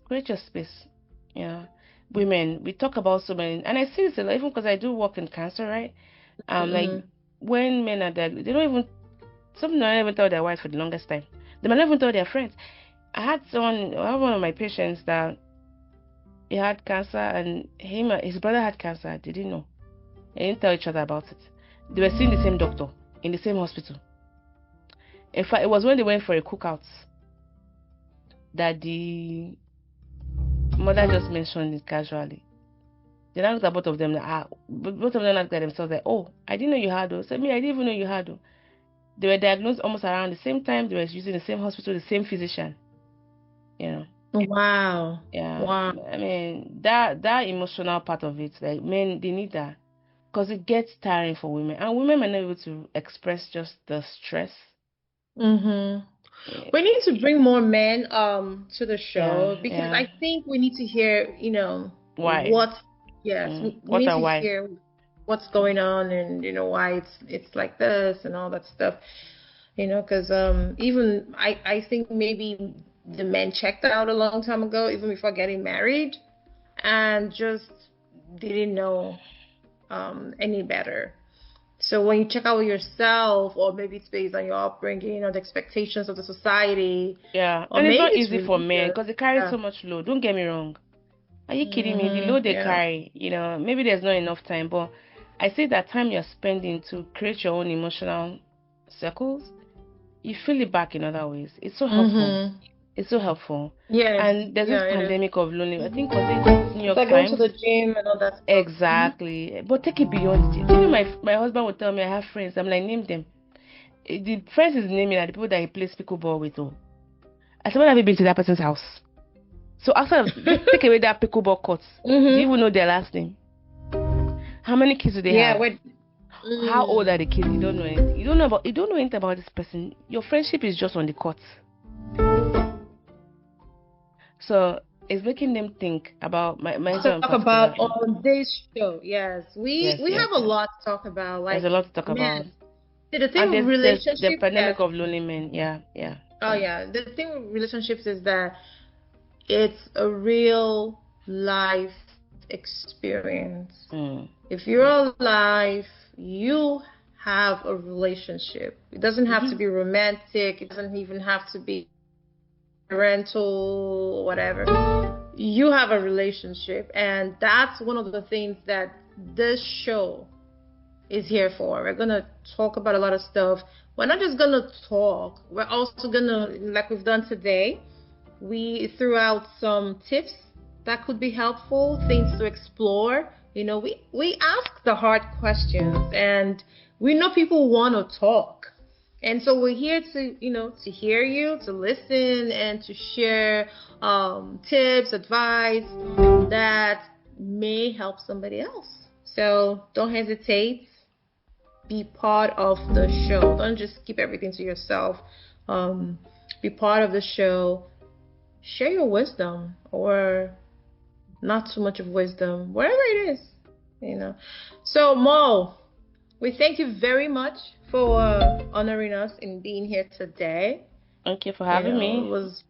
Create your space. Yeah. Women, we talk about so many, and I see this a lot, even because I do work in cancer, right? Like when men are there, some don't even tell their wives for the longest time. They might not even tell their friends. I have one of my patients that he had cancer, and his brother had cancer. They didn't know. They didn't tell each other about it. They were seeing the same doctor in the same hospital. In fact, it was when they went for a cookout that the mother just mentioned it casually. Then I looked at both of them. Both of them looked at themselves like, "Oh, I didn't know you had." Said me, I didn't even know you had. They were diagnosed almost around the same time. They were using the same hospital, the same physician. You know. Wow. Yeah. Wow. I mean, that emotional part of it, like men, they need that, because it gets tiring for women, and women are not able to express just the stress. Mm-hmm. We need to bring more men to the show, because I think we need to hear, why. We need to hear what's going on, and why it's like this and all that stuff. Because even I think maybe the men checked out a long time ago, even before getting married, and just didn't know any better. So when you check out with yourself, or maybe it's based on your upbringing, the expectations of the society. Yeah, and it's not easy for men, because they carry so much load. Don't get me wrong. Are you kidding me? The load they carry, maybe there's not enough time, but I say that time you're spending to create your own emotional circles, you feel it back in other ways. It's so helpful. It's so helpful. Yeah. And there's this pandemic of loneliness. I think was it New York Times? Like going to the gym and all that stuff. Exactly. But take it beyond it. My husband would tell me I have friends. I'm like, name them. The friends is naming are the people that he plays pickleball with. I said, when have you been to that person's house? So after take away that pickleball court, do you even know their last name? How many kids do they have? How old are the kids? You don't know anything. You don't know anything about this person. Your friendship is just on the court. So it's making them think about my talk about on this show. Yes, we have a lot to talk about. Like, there's a lot to talk about. The thing with relationships, the pandemic of lonely men. Yeah. Oh yeah, the thing with relationships is that it's a real life experience. If you're alive, you have a relationship. It doesn't have to be romantic. It doesn't even have to be parental, whatever. You have a relationship, and that's one of the things that this show is here for. We're gonna talk about a lot of stuff. We're not just gonna talk. We're also gonna, like we've done today, we threw out some tips that could be helpful, things to explore. We ask the hard questions, and we know people want to talk. And so we're here to, to hear you, to listen, and to share tips, advice that may help somebody else. So don't hesitate. Be part of the show. Don't just keep everything to yourself. Be part of the show. Share your wisdom, or not too much of wisdom, whatever it is, So Mo, we thank you very much for honoring us in being here today. Thank you for having me. It was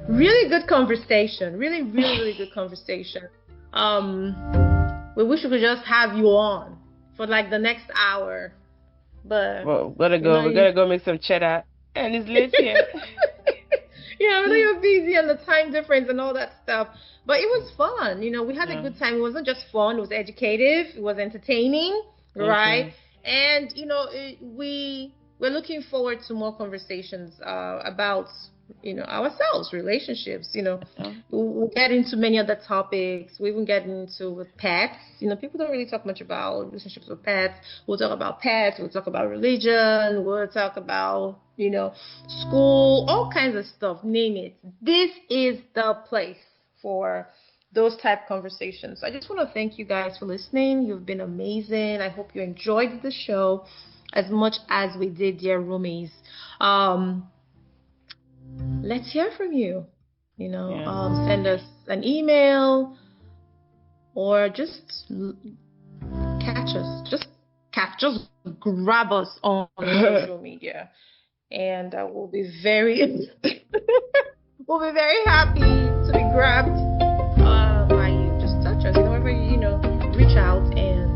really good conversation. Really, really, really good conversation. We wish we could just have you on for like the next hour. But we gotta go make some cheddar, and it's late here. Yeah, I know you're busy and the time difference and all that stuff. But it was fun. We had a good time. It wasn't just fun. It was educative. It was entertaining, right? And, we're looking forward to more conversations about, ourselves, relationships. We'll get into many other topics. We even get into with pets. People don't really talk much about relationships with pets. We'll talk about pets. We'll talk about religion. We'll talk about, school, all kinds of stuff. Name it. This is the place for those type of conversations. I just want to thank you guys for listening. You've been amazing. I hope you enjoyed the show as much as we did, dear roomies. Let's hear from you. Send us an email, or just catch us. Just grab us on social media, and we'll be very happy to be grabbed by you. Just touch us, whenever reach out, and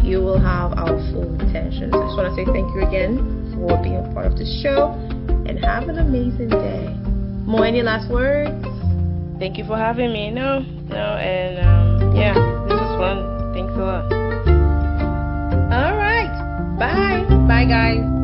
you will have our full attention. So I just want to say thank you again for being a part of this show, and and have an amazing day. Mo, any last words? Thank you for having me. No, and yeah, this was fun. Thanks a lot. All right. Bye. Bye, guys.